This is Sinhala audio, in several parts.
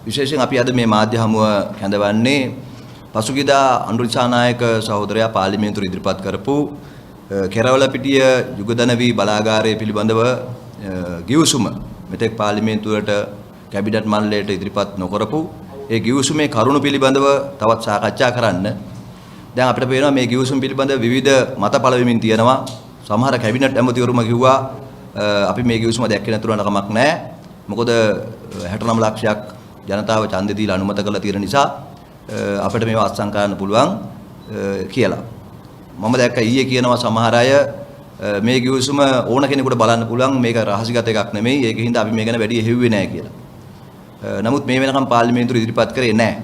විශේෂයෙන් අපි අද මේ මාධ්‍ය හමුව කැඳවන්නේ පසුගියදා අනුර දිසානායක සහෝදරයා පාර්ලිමේන්තුවට ඉදිරිපත් කරපු කෙරවලපිටිය යුගදනවි බලාගාරය පිළිබඳව ගිවිසුම මෙතෙක් පාර්ලිමේන්තුවට කැබිනට් මණ්ඩලයට ඉදිරිපත් නොකරපු ඒ ගිවිසුමේ කරුණු පිළිබඳව තවත් සාකච්ඡා කරන්න. දැන් අපිට පේනවා මේ ගිවිසුම පිළිබඳව විවිධ මත පළවෙමින් තියෙනවා. සමහර කැබිනට් ඇමතිවරුම කිව්වා අපි මේ ගිවිසුම දැක්කේ නැතුව කමක් නැහැ. මොකද 69 ලක්ෂයක් ජනතාව ඡන්දෙ දීලා අනුමත කරලා තියෙන නිසා අපිට මේවා අත්සන් කරන්න පුළුවන් කියලා. මම දැක්ක ඊයේ කියනවා සමහර අය මේ ගිවිසුම ඕන කෙනෙකුට බලන්න පුළුවන් මේක රහසිගත එකක් නෙමෙයි. ඒකින්ද අපි මේ ගැන වැඩි හෙව්වේ නැහැ කියලා. නමුත් මේ වෙනකම් පාර්ලිමේන්තුවේ ඉදිරිපත් කරේ නැහැ.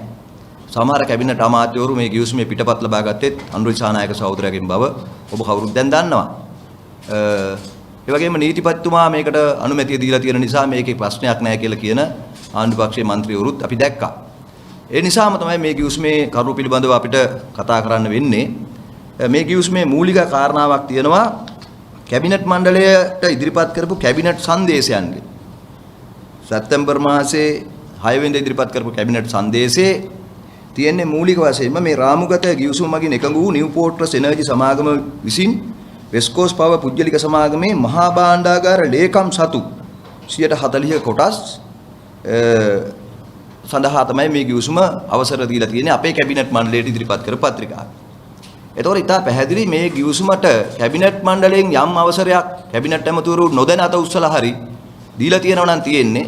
සමහර කැබිනට් අමාත්‍යවරු මේ ගිවිසුමේ පිටපත් ලබා ගත්තෙත් අනුර දිසානායක සහෝදරයාගෙන් බව ඔබ කවුරුත් දැන් දන්නවා. ඒ වගේම නීතිපතිතුමා මේකට අනුමැතිය දීලා තියෙන නිසා මේකේ ප්‍රශ්නයක් නැහැ කියලා කියන ආණ්ඩු පක්ෂයේ മന്ത്രിවරුත් අපි දැක්කා. ඒ නිසාම තමයි මේ ගිවිසුමේ කරුණු පිළිබඳව අපිට කතා කරන්න වෙන්නේ. මේ ගිවිසුමේ මූලික කාරණාවක් තියෙනවා කැබිනට් මණ්ඩලයට ඉදිරිපත් කරපු කැබිනට් සංදේශයන්ගේ. සැප්තැම්බර් මාසයේ 6 වෙනිදා ඉදිරිපත් කරපු කැබිනට් සංදේශයේ තියෙන්නේ මූලික වශයෙන්ම මේ රාමුගත ගිවිසුම මගින් එකඟ වූ නිව්පෝර්ට්‍රස් එනර්ජි සමාගම විසින් වෙස්කෝස් පව පුජ්‍යලික සමාගමේ මහා භාණ්ඩාගාර ලේකම් සතු 140 කොටස් සඳහා තමයි මේ ගිවිසුම අවසර දීලා තියෙන්නේ අපේ කැබිනට් මණ්ඩලයට ඉදිරිපත් කර පත්‍රිකාව. ඒතකොට ඉතා පැහැදිලි මේ ගිවිසුමට කැබිනට් මණ්ඩලයෙන් යම් අවසරයක් කැබිනට් ඇමතිවරු නොදැන අත උස්සලා හරි දීලා තියෙනවා නම් තියෙන්නේ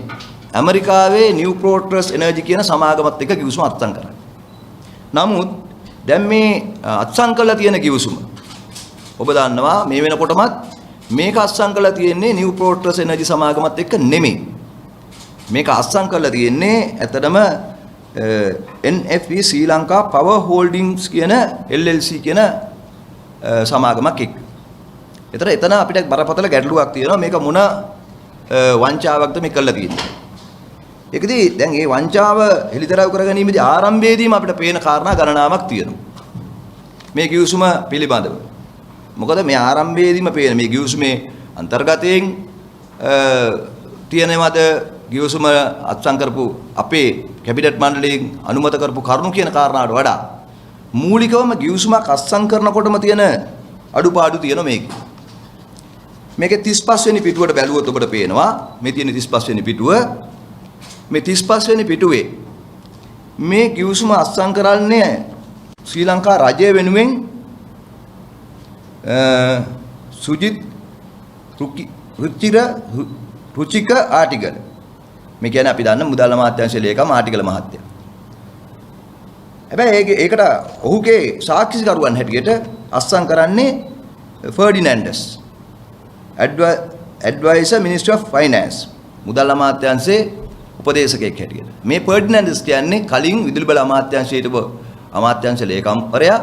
ඇමරිකාවේ නිව්පෝර්ට්‍රස් එනර්ජි කියන සමාගමත් එක්ක ගිවිසුම අත්සන් කරන්න. නමුත් දැන් මේ අත්සන් කරලා තියෙන ගිවිසුම ඔබ දන්නවා මේ වෙනකොටමත් මේක අත්සන් කරලා තියෙන්නේ නිව්පෝර්ට්‍රස් එනර්ජි සමාගමත් එක්ක නෙමෙයි. මේක අත්සන් කරලා තියෙන්නේ ඇත්තටම NFE ශ්‍රී ලංකා පවර් හෝල්ඩින්ග්ස් කියන LLC කියන සමාගමක් එක්ක. එතන අපිට බරපතල ගැටලුවක් තියෙනවා මේක මොන වංචාවක්ද මේ කරලා තියෙන්නේ. ඒකදී දැන් මේ වංචාව හෙළිදරව් කරගැනීමේදී ආරම්භයේදීම අපිට පේන කාරණා ගණනාවක් තියෙනවා. මේ ගිවිසුම පිළිබඳව. මොකද මේ ආරම්භයේදීම පේන මේ ගිවිසුමේ අන්තර්ගතයෙන් තියෙනවද ගිවිසුම අත්සන් කරපු අපේ කැබිනට් මණ්ඩලයෙන් අනුමත කරපු කරුණු කියන කාරණාවට වඩා මූලිකවම ගිවිසුමක් අත්සන් කරනකොටම තියෙන අඩුපාඩු තියෙනවා මේක. මේකේ 35 වෙනි පිටුවට බැලුවොත් ඔබට පේනවා මේ තියෙන 35 වෙනි පිටුව මේ 35 වෙනි පිටුවේ මේ ගිවිසුම අත්සන් කරන්නේ ශ්‍රී ලංකා රජය වෙනුවෙන් සුජිත් රුචික ආටිගල මේ කියන්නේ අපි දන්න මුදල් අමාත්‍යාංශයේ ලේකම් ආටිගල මහත්තයා. හැබැයි ඒකට ඔහුගේ සාක්ෂිකරුවන් හැටියට අත්සන් කරන්නේ ෆර්ඩිනැන්ඩස් ඇඩ්වයිසර් මිනිස්ට්‍රි ඔෆ් ෆයිනෑන්ස් මුදල් අමාත්‍යාංශයේ උපදේශකයෙක් හැටියට. මේ ෆර්ඩිනැන්ඩස් කියන්නේ කලින් විදුලි බල අමාත්‍යාංශයේ හිටපු අමාත්‍යාංශ ලේකම්වරයා.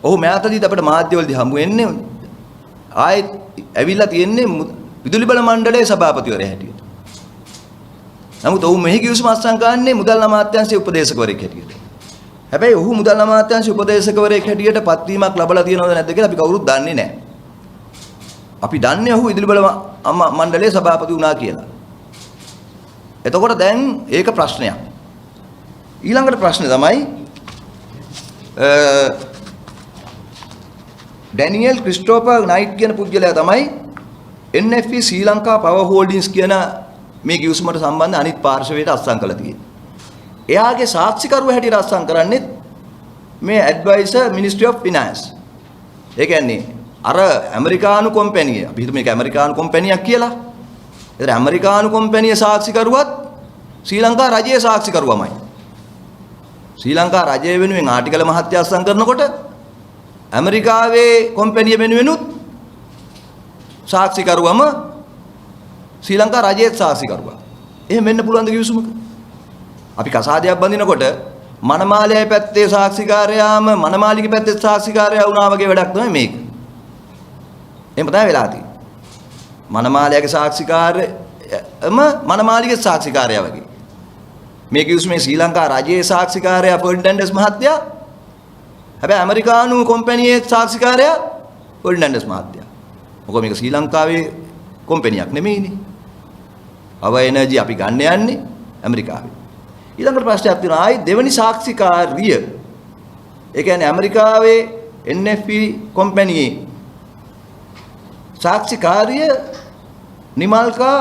ඔහු මෑතකදී අපිට මාධ්‍යවලදී හමු වෙන්නේ ආයෙත් ඇවිල්ලා තියෙන්නේ විදුලි බල මණ්ඩලයේ සභාපතිවරයා හැටියට. නමුත් ඔහු මෙහි ගිවිසුම අත්සන් කරන්නේ මුදල් අමාත්‍යාංශයේ උපදේශකවරයෙක් හැටියට. හැබැයි ඔහු මුදල් අමාත්‍යාංශයේ උපදේශකවරයෙක් හැටියට පත්වීමක් ලැබලා තියෙනවද නැද්ද කියලා අපි කවුරුත් දන්නේ නැහැ. අපි දන්නේ ඔහු විදුලි බල මණ්ඩලයේ සභාපති වුණා කියලා. එතකොට දැන් ඒක ප්‍රශ්නයක්. ඊළඟට ප්‍රශ්නේ තමයි ඩැනියල් ක්‍රිස්ටෝෆර් නයිට් කියන පුද්ගලයා තමයි NFE ශ්‍රී ලංකා පවර් හෝල්ඩින්ග්ස් කියන මේ ගිවිසුමට සම්බන්ධ අනිත් පාර්ශවයට අත්සන් කළා තියෙන්නේ. එයාගේ සාක්ෂිකරුව හැටියට අත්සන් කරන්නේ මේ ඇඩ්වයිසර් මිනිස්ට්‍රි ඔෆ් ෆිනෑන්ස්. ඒ කියන්නේ අර ඇමරිකානු කොම්පැනිය. අපි හිතමු මේක ඇමරිකානු කොම්පැනියක් කියලා. ඒතර ඇමරිකානු කොම්පැනිය සාක්ෂිකරුවත් ශ්‍රී ලංකා රජයේ සාක්ෂිකරුවමයි. ශ්‍රී ලංකා රජය වෙනුවෙන් ආටිගල මහත්තයා අත්සන් කරනකොට ඇමරිකාවේ කොම්පැනිය වෙනුවෙනුත් සාක්ෂිකරුවම ශ්‍රී ලංකා රජයේ සාක්ෂිකරුවා. එහෙම වෙන්න පුළුවන් ද කිවිසුමක? අපි කසාදයක් බඳිනකොට මනමාලයේ පැත්තේ සාක්ෂිකාරයාම මනමාලිගේ පැත්තේ සාක්ෂිකාරයා වුණා වගේ වැඩක් තමයි මේක. එහෙම තමයි වෙලා තියෙන්නේ. මනමාලයාගේ සාක්ෂිකාරයම මනමාලිගේ සාක්ෂිකාරයා වගේ. මේ කිවිසුමේ ශ්‍රී ලංකා රජයේ සාක්ෂිකාරයා ෆර්ඩිනැන්ඩස් මහත්තයා. හැබැයි ඇමරිකානු කොම්පැනියේ සාක්ෂිකාරයා ෆර්ඩිනැන්ඩස් මහත්තයා. මොකද මේක ශ්‍රී ලංකාවේ කොම්පැනියක් නෙමෙයිනේ. පවර් එනර්ජි අපි ගන්න යන්නේ ඇමරිකාවේ. ඊළඟට ප්‍රශ්නයක් තියෙනවා ආයි දෙවෙනි සාක්ෂිකාරිය. ඒ කියන්නේ ඇමරිකාවේ NFE කම්පැනියේ සාක්ෂිකාරිය නිමල්කා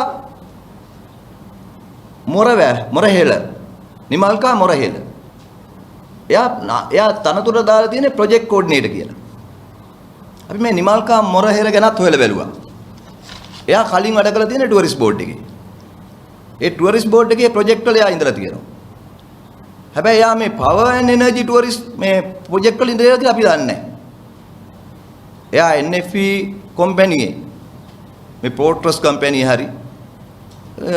මොරහෙල නිමල්කා මොරහෙල. එයා තනතුර දාලා තියෙන්නේ ප්‍රොජෙක්ට් කෝඩිනේටර් කියලා. අපි මේ නිමල්කා මොරහෙල ගැනත් හොයලා බැලුවා. එයා කලින් වැඩ කරලා තියෙන ටුවරිස්ට් බෝඩ් එකේ. ඒ ටුවරිස්ට් බෝඩ් එකේ ප්‍රොජෙක්ට් වල එයා ඉඳලා තියෙනවා. හැබැයි එයා මේ පවර් ඇන්ඩ් එනර්ජි ටුවරිස්ට් මේ ප්‍රොජෙක්ට් වල ඉඳලා කියලා අපි දන්නේ නැහැ. එයා NFE කම්පැනියේ මේ පෝර්ට්‍රස් කම්පැනි හරි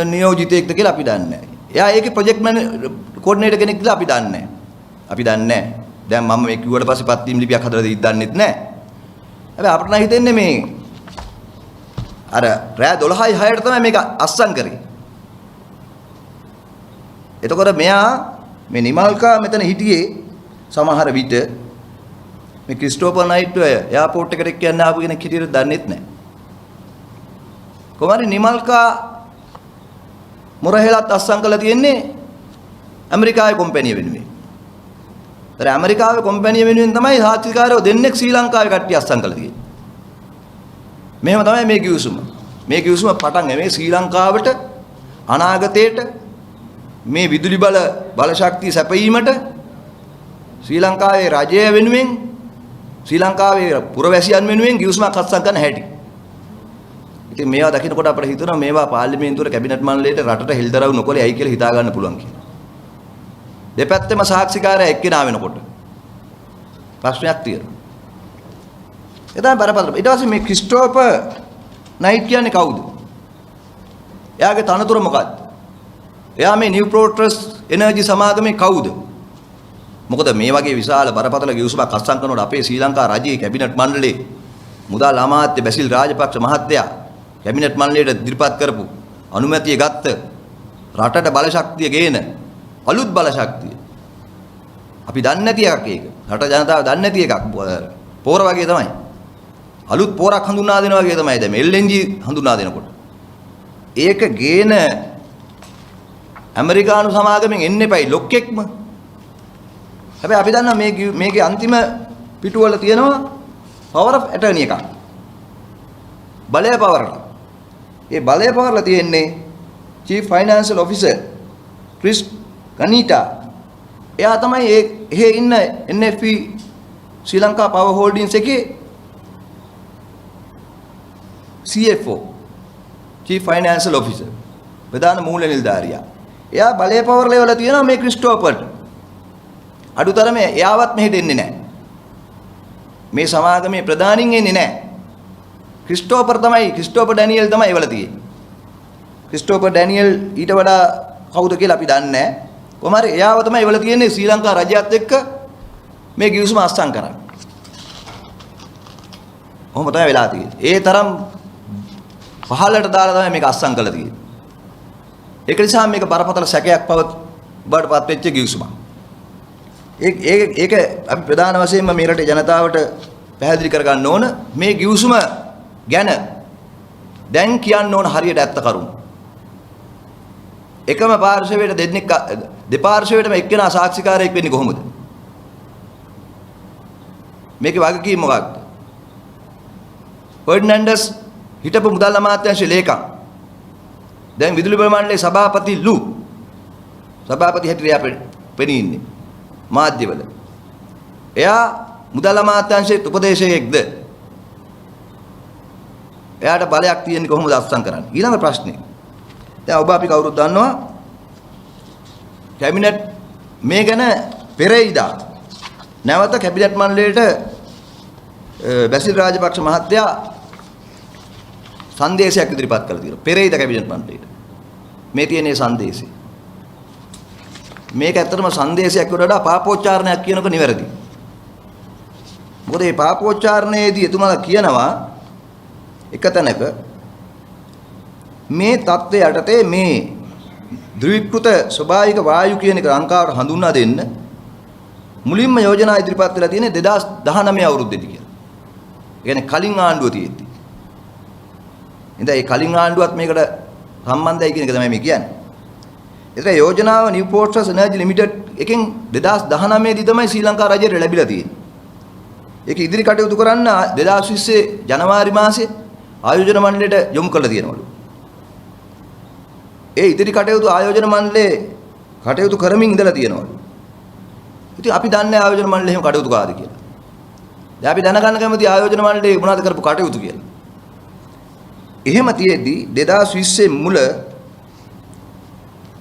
නියෝජිතයෙක්ද කියලා අපි දන්නේ නැහැ. එයා ඒකේ ප්‍රොජෙක්ට් කෝඩිනේටර් කෙනෙක් කියලා අපි දන්නේ නැහැ. අපි දන්නේ නැහැ. දැන් මම මේ කිව්වට පස්සේ පත්වීම් ලිපියක් හදලා දන්නෙත් නැහැ. හැබැයි අපිට නම් හිතෙන්නේ මේ අර රෑ 12යි 6ට තමයි මේක අස්සම් කරේ. එතකොට මෙයා මේ නිමල්කා මෙතන හිටියේ සමහර විට මේ ක්‍රිස්ටෝපර් නයිට් එයාපෝට් එකට කියන්න ආපු කෙනෙක් හිටියට දන්නෙත් නැහැ. කොහොමද නිමල්කා මොරහෙලත් අස්සම් කරලා තියෙන්නේ ඇමරිකාවේ කම්පැනි වෙනුවෙන්. ඒතර ඇමරිකාවේ කම්පැනි වෙනුවෙන් තමයි සාක්ෂිකාරයෝ දෙන්නෙක් ශ්‍රී ලංකාවේ කට්ටිය අස්සම් කරලා තියෙන්නේ. මෙහෙම තමයි මේ කිව්සුම. මේ කිව්සුම පටන් මේ ශ්‍රී ලංකාවට අනාගතයට මේ විදුලි බල ශක්තිය සැපයීමට ශ්‍රී ලංකාවේ රජය වෙනුවෙන් ශ්‍රී ලංකාවේ පුරවැසියන් වෙනුවෙන් කිව්සුමක් අත්සන් කරන හැටි. ඉතින් මේවා දකිනකොට අපිට හිතෙනවා මේවා පාර්ලිමේන්තුවේ කැබිනට් මණ්ඩලයට රටට හෙළිදරව් නොකළේ ඇයි කියලා හිතා ගන්න පුළුවන් කියලා. දෙපැත්තෙම සාක්ෂිකාරය එක්කෙනා වෙනකොට ප්‍රශ්නයක් තියෙනවා. එතන බරපතල. ඊට පස්සේ මේ ක්‍රිස්ටෝපර් නයිට් කියන්නේ කවුද? එයාගේ තනතුර මොකක්ද? එයා මේ නිව් ප්‍රෝට්‍රස් එනර්ජි සමාගමේ කවුද? මොකද මේ වගේ විශාල බරපතල ගිවිසුමක් අත්සන් කරනකොට අපේ ශ්‍රී ලංකා රජයේ කැබිනට් මණ්ඩලයේ මුදල් අමාත්‍ය බැසිල් රාජපක්ෂ මහත්තයා කැබිනට් මණ්ඩලයට ඉදිරිපත් කරපු අනුමැතිය ගත්ත රටට බලශක්තිය ගේන අලුත් බලශක්තිය. අපි දන්නේ නැති එකක් ඒක. රට ජනතාව දන්නේ නැති එකක්. පෝර වගේ තමයි. අලුත් පෝරක් හඳුනා දෙනවා වගේ තමයි දැන් LNG හඳුනා දෙනකොට. ඒක ගේන ඇමරිකානු සමාගමෙන් එන්න එපයි ලොක්ෙක්ම. හැබැයි අපි දන්නවා මේකේ අන්තිම පිටුවල තියෙනවා power of attorney එකක්. බලය පවරලා. ඒ බලය පවරලා තියෙන්නේ chief financial officer ක්‍රිස් ගනීටා. එයා තමයි එහෙ ඉන්න NFE ශ්‍රී ලංකා power holdings එකේ CFO chief financial officer ප්‍රධාන මූල්‍ය නිලධාරියා. එයා බලය පවරලා වල තියෙනවා මේ ක්‍රිස්ටෝපර්ට. අඩුතරමේ එයාවත් මෙහෙට එන්නේ නැහැ. මේ සමාගමේ ප්‍රධානින් එන්නේ නැහැ. ක්‍රිස්ටෝපර් ඩැනියෙල් තමයි එවල තියෙන්නේ. ක්‍රිස්ටෝපර් ඩැනියෙල් ඊට වඩා කවුද කියලා අපි දන්නේ නැහැ. කොහොම හරි එයාව තමයි එවල තියෙන්නේ ශ්‍රී ලංකා රජයත් එක්ක මේ ගිවිසුම අත්සන් කරන්නේ. කොහොම තමයි වෙලා තියෙන්නේ. ඒ තරම් පහළට දාලා තමයි මේක අත්සන් කළා තියෙන්නේ. ඒක නිසා මේක බරපතල සැකයක් බවටපත් වෙච්ච ගිවිසුමක්. ඒක අපි ප්‍රධාන වශයෙන්ම මේ රටේ ජනතාවට පැහැදිලි කරගන්න ඕන මේ ගිවිසුම ගැන දැන් කියන්න ඕන හරියට ඇත්ත කරුණු. එකම පාර්ශවයට දෙපාර්ශවයටම එක්කෙනා සාක්ෂිකාරයෙක් වෙන්නේ කොහොමද? මේකේ වගකීම මොකක්ද? ෆර්ඩිනැන්ඩස් හිටපු මුදල් අමාත්‍යාංශයේ ලේකම්. දැන් විදුලි බල මණ්ඩලයේ සභාපති සභාපති හැටියට පෙනී ඉන්නේ මාධ්‍යවල. එයා මුදල් අමාත්‍යාංශයේ උපදේශකයෙක්ද? එයාට බලයක් තියෙන්නේ කොහොමද අත්සන් කරන්නේ? ඊළඟ ප්‍රශ්නේ. දැන් ඔබ අපි කවුරුත් දන්නවා කැබිනට් මේ ගැන පෙරේයිදා නැවත කැබිනට් මණ්ඩලයට බැසිල් රාජපක්ෂ මහත්තයා සංදේශයක් ඉදිරිපත් කළා තියෙනවා. පෙරේයිදා කැබිනට් මණ්ඩලයට. මේ තියෙන සංදේශය. මේක ඇත්තටම සංදේශයක් වඩා පාපෝච්චාරණයක් කියනක නිවැරදි. මොකද මේ පාපෝච්චාරණයේදී එතුමාලා කියනවා එක තැනක මේ தත්ත්වය යටතේ මේ ද්විකෘත ස්වභාවික වායු කියන එක ලංකාවට හඳුන්වා දෙන්න මුලින්ම යෝජනා ඉදිරිපත් වෙලා තියෙන්නේ 2019 අවුරුද්දේදී කියලා. ඒ කියන්නේ කලින් ආණ්ඩුව තියෙද්දි. ඉතින් ඒ කලින් ආණ්ඩුවත් මේකට සම්බන්ධයි කියන එක තමයි මේ කියන්නේ. ඒතර යෝජනාව New port trust energy limited එකෙන් 2019 දී තමයි ශ්‍රී ලංකා රජයට ලැබිලා තියෙන්නේ. ඒක ඉදිරි කටයුතු කරන්න 2020 ජනවාරි මාසයේ ආයෝජන මණ්ඩලයට යොමු කරලා තියෙනවලු. ඒ ඉදිරි කටයුතු ආයෝජන මණ්ඩලයේ කටයුතු කරමින් ඉඳලා තියෙනවලු. ඉතින් අපි දන්නේ ආයෝජන මණ්ඩලය එහෙම කටයුතු කරාද කියලා. දැන් අපි දැනගන්න කැමති ආයෝජන මණ්ඩලයේ මොනවද කරපු කටයුතු කියලා. එහෙම තියෙද්දි 2020 මුල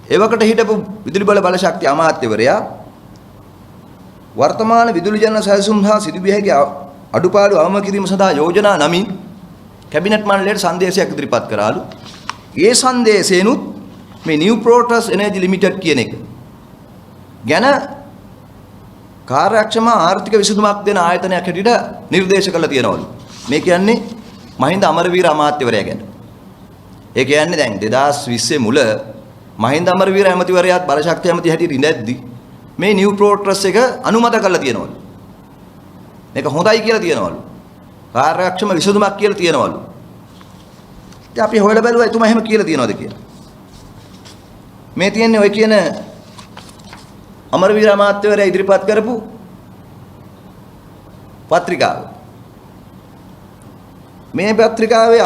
එවකට හිටපු විදුලි බලශක්ති අමාත්‍යවරයා වර්තමාන විදුලි ජනන සැලසුම් හා සිදුවිය හැකි අඩුපාඩු අවම කිරීම සඳහා යෝජනා නමින් කැබිනට් මණ්ඩලයට සංදේශයක් ඉදිරිපත් කරාලු. ඒ සංදේශේනුත් මේ New port trust energy limited කියන එක ගැන කාර්යක්ෂම ආර්ථික විසඳුමක් දෙන ආයතනයක් හැටියට නිර්දේශ කළා තියෙනවලු. මේ කියන්නේ මහින්ද අමරවීර අමාත්‍යවරයා ගැන. ඒ කියන්නේ දැන් 2020 මුල මහින්ද අමරවීර ඇමතිවරයාත් බලශක්ති ඇමති හැටියට ඉඳද්දි මේ නිව් පෝර්ට් ට්‍රස්ට් එක අනුමත කරලා තියෙනවලු. මේක හොඳයි කියලා තියෙනවලු. කාර්යක්ෂම විසඳුමක් කියලා තියෙනවලු. ඉතින් අපි හොයලා බැලුවා එතුමා එහෙම කියලා තියෙනවද කියලා. මේ තියෙන්නේ ඔය කියන අමරවීර අමාත්‍යවරයා ඉදිරිපත් කරපු පත්‍රිකාව. මේ පත්‍රිකාවේ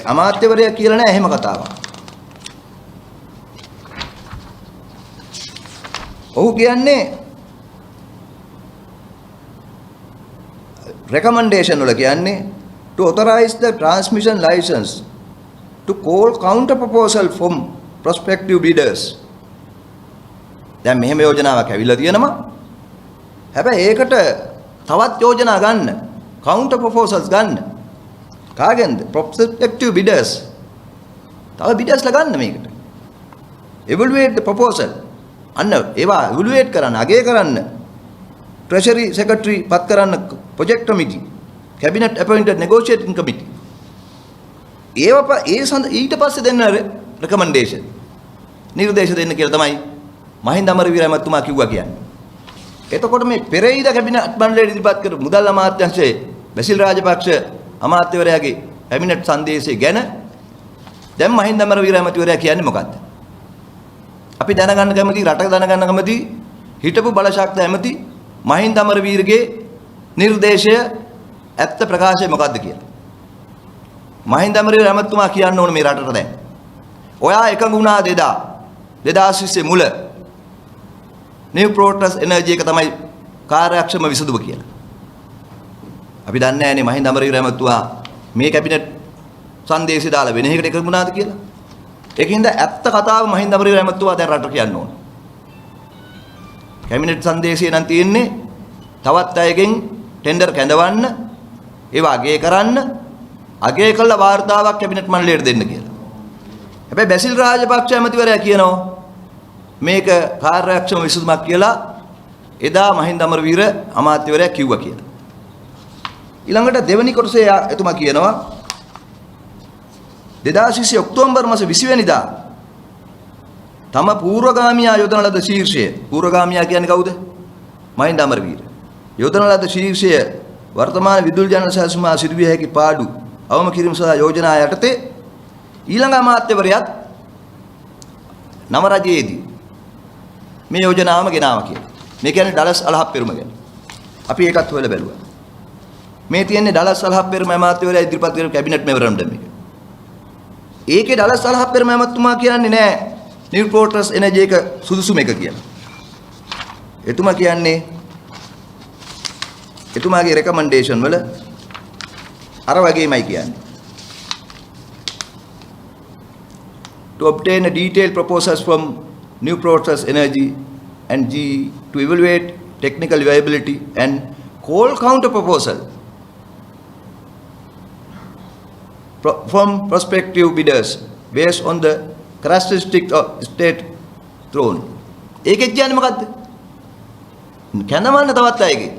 අමාත්‍යවරයා කියලා නෑ එහෙම කතාවක්. ඔහු කියන්නේ recommendation වල කියන්නේ to authorize the transmission license to call counter proposal from prospective bidders. දැන් මෙහෙම යෝජනාවක් ඇවිල්ලා තියෙනවා. හැබැයි ඒකට තවත් යෝජනා ගන්න, counter proposals ගන්න. කාගෙන්ද? prospective bidders. තව bidders ලා ගන්න මේකට. evaluate the proposal. අන්න ඒවා evaluate කරන්න, අගය කරන්න. treasury secretary පත් කරන්න project committee, cabinet appointed negotiating committee. ඊට පස්සේ දෙන්න recommendation. නිර්දේශ දෙන්න කියලා තමයි මහින්ද අමරවීර මහත්මයා කිව්වා කියන්නේ. එතකොට මේ පෙරේද කැබිනට් මණ්ඩලයේ ඉදිරිපත් කර මුදල් අමාත්‍යාංශයේ බැසිල් රාජපක්ෂ අමාත්‍යවරයාගේ කැබිනට් සංදේශය ගැන දැන් මහින්ද අමරවීර මහත්මයා කියන්නේ මොකද්ද? අපි දැනගන්න කැමති, රට දැනගන්න කැමති හිටපු බලශක්ති ඇමති මහින්ද අමරවීරගේ නිර්දේශය ඇත්ත ප්‍රකාශය මොකද්ද කියලා. මහින්ද අමරවීර මහත්මයා කියන්න ඕන මේ රටට දැන්. ඔයා එකඟ වුණා 2020 මුල නිව් පෝර්ට් ට්‍රස්ට් එනර්ජි එක තමයි කාර්යක්ෂම විසඳුම කියලා. අපි දන්නේ නැහැනේ මහින්ද අමරවීර මහත්මයා මේ කැබිනට් සංදේශය දාලා වෙන එකකට එකඟ වුණාද කියලා. ඒකින්ද ඇත්ත කතාව මහින්ද අමරවීර මහත්මයා දැන් රටට කියන්න ඕන. කැබිනට් සංදේශය නම් තියෙන්නේ තවත් අයගෙන් ටෙන්ඩර් කැඳවන්න, ඒවා අගය කරන්න, අගය කළ වාර්තාවක් කැබිනට් මණ්ඩලයට දෙන්න කියලා. හැබැයි බැසිල් රාජපක්ෂ ඇමතිවරයා කියනවා මේක කාර්යක්ෂම විසඳුමක් කියලා එදා මහින්ද අමරවීර අමාත්‍යවරයා කිව්වා කියලා. ඊළඟට දෙවෙනි කොටසේ එතුමා කියනවා 2020 ඔක්තෝබර් මාස 20 වෙනිදා තම පූර්වගාමියා යොදන ලද ශීර්ෂය, පූර්වගාමියා කියන්නේ කවුද? මහින්ද අමරවීර. යොදන ලද ශීර්ෂය වර්තමාන විදුලි ජනන සැලසුම සිදුවිය හැකි පාඩු අවම කිරීම සඳහා යෝජනා යටතේ ඊළඟ අමාත්‍යවරයාත් නව රජයේදී මේ යෝජනාවම ගෙනාවා කියලා. මේ කියන්නේ ඩලස් අලහප්පෙරුම ගැන. අපි ඒකත් හොයලා බැලුවා. මේ තියෙන්නේ ඩලස් අලහප්පෙරුම අමාත්‍යවරයා ඉදිරිපත් කරපු කැබිනට් මෙමොරන්ඩම් එක. ඒකේ ඩලස් අලහප්පෙරුම අමාත්‍යතුමා කියන්නේ නෑ නිව් පෝර්ට් ට්‍රස්ට් එනර්ජි එක සුදුසුම එක කියලා. එතුමා කියන්නේ එතුමාගේ රෙකමෙන්ඩේෂන් වල අර වගේමයි කියන්නේ. To obtain a detailed proposals from New Port Trust Energy and GE to evaluate technical viability and call counter proposal from prospective bidders based on the characteristics of state thrown. ඒකෙත් කියන්නේ මොකද්ද? කැඳවන්න තවත් අයගේ.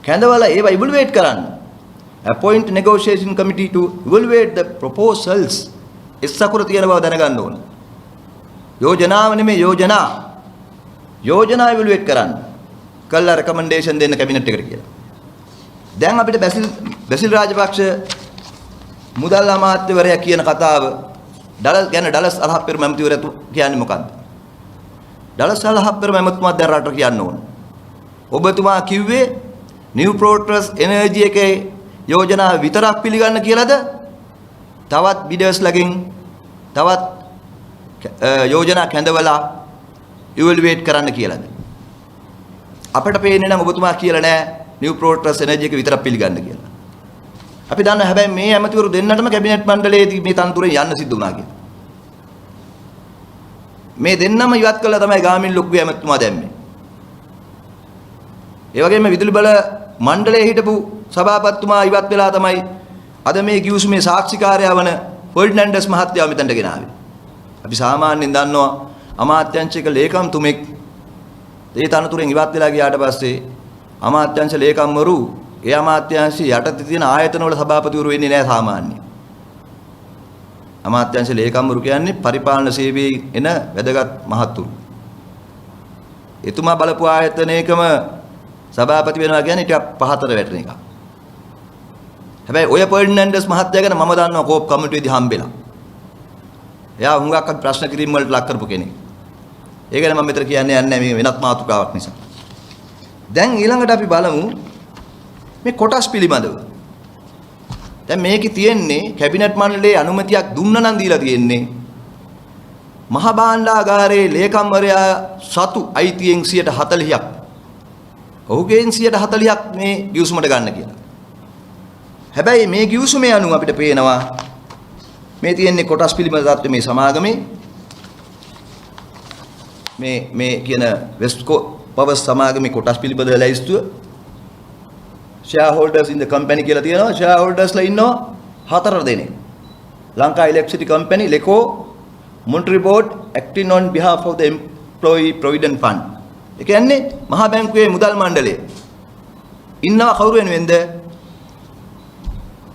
කැඳවලා ඒවා evaluate කරන්න. Appoint negotiation committee to evaluate the proposals. ඉස්සකුර තියෙන බව දැනගන්න ඕන. යෝජනාව නෙමෙයි යෝජනා. යෝජනා ඉවලුවේට් කරන්න. කළා රෙකමෙන්ඩේෂන් දෙන්න කැබිනට් එකට කියලා. දැන් අපිට බැසිල් රාජපක්ෂ මුදල් අමාත්‍යවරයා කියන කතාව ඩලස් අලහප්පෙරුම ඇමතිවරයා කියන්නේ මොකද්ද? දලසල හප්පරම එමතුමා දැන් රටට කියන්න ඕන. ඔබතුමා කිව්වේ නිව් ප්‍රෝටස් එනර්ජි එකේ යෝජනා විතරක් පිළිගන්න කියලාද? තවත් බිඩර්ස්ලගෙන් තවත් යෝජනා කැඳවලා ඉවලුවේට් කරන්න කියලාද? අපිට පේන්නේ නම් ඔබතුමා කියලා නෑ නිව් ප්‍රෝටස් එනර්ජි එක විතරක් පිළිගන්න කියලා. අපි දන්නවා හැබැයි මේ ඇමතිවරු දෙන්නටම කැබිනට් මණ්ඩලයේදී මේ තනතුරෙන් යන්න සිද්ධ වුණා කියලා. මේ දෙන්නම ඉවත් කළා තමයි ගාමිණී ලොක්කුවේ ඇමතිතුමා දැම්මේ. ඒ වගේම විදුලි බල මණ්ඩලයේ හිටපු සභාපතිතුමා ඉවත් වෙලා තමයි අද මේ ගිවිසුමේ සාක්ෂිකාරයා වන ෆර්ඩිනැන්ඩස් මහත්තයා මෙතනට ගෙනාවේ. අපි සාමාන්‍යයෙන් දන්නවා අමාත්‍යාංශික ලේකම්තුමෙක් ඒ තනතුරෙන් ඉවත් වෙලා ගියාට පස්සේ අමාත්‍යාංශ ලේකම්වරු ඒ අමාත්‍යාංශ යටතේ තියෙන ආයතනවල සභාපතිවරු වෙන්නේ නැහැ සාමාන්‍යයෙන්. අමාත්‍යාංශ ලේකම්වරු කියන්නේ පරිපාලන සේවයේ එන වැදගත් මහත්තුරු. එතුමා බලපු ආයතනයකම සභාපති වෙනවා කියන්නේ ටිකක් පහතට වැටෙන එක. හැබැයි ඔය ෆර්ඩිනැන්ඩස් මහත්තයා ගැන මම දන්නවා කෝප් කමිටුවේදී හම්බෙලා. එයා හුඟක් ප්‍රශ්න කිරීම වලට ලක් කරපු කෙනෙක්. ඒ ගැන මම මෙතන කියන්නේ නැහැ මේ වෙනත් මාතෘකාවක් නිසා. දැන් ඊළඟට අපි බලමු මේ කොටස් පිළිබඳව. දැන් මේකේ තියෙන්නේ කැබිනට් මණ්ඩලයේ අනුමැතියක් දුන්න නම් දීලා තියෙන්නේ මහා භාණ්ඩාගාරයේ ලේකම්වරයා සතු අයිතියෙන් 40%ක්. ඔහුගෙන් 40%ක් මේ ගිවිසුමට ගන්න කියලා. හැබැයි මේ ගිවිසුමේ අනුව අපිට පේනවා මේ තියෙන්නේ කොටස් පිළිබඳ තත්ත්වය මේ සමාගමේ මේ කියන වෙස්කෝ පවර් සමාගමේ කොටස් පිළිබඳ ලැයිස්තුව shareholders in the company කියලා තියෙනවා. shareholdersලා ඉන්නවා 4 දෙනෙක්. Lanka electricity company, LECO, monetary board acting on behalf of the employee provident fund. ඒ කියන්නේ මහා බැංකුවේ මුදල් මණ්ඩලය ඉන්නවා කවුරු වෙනුවෙන්ද?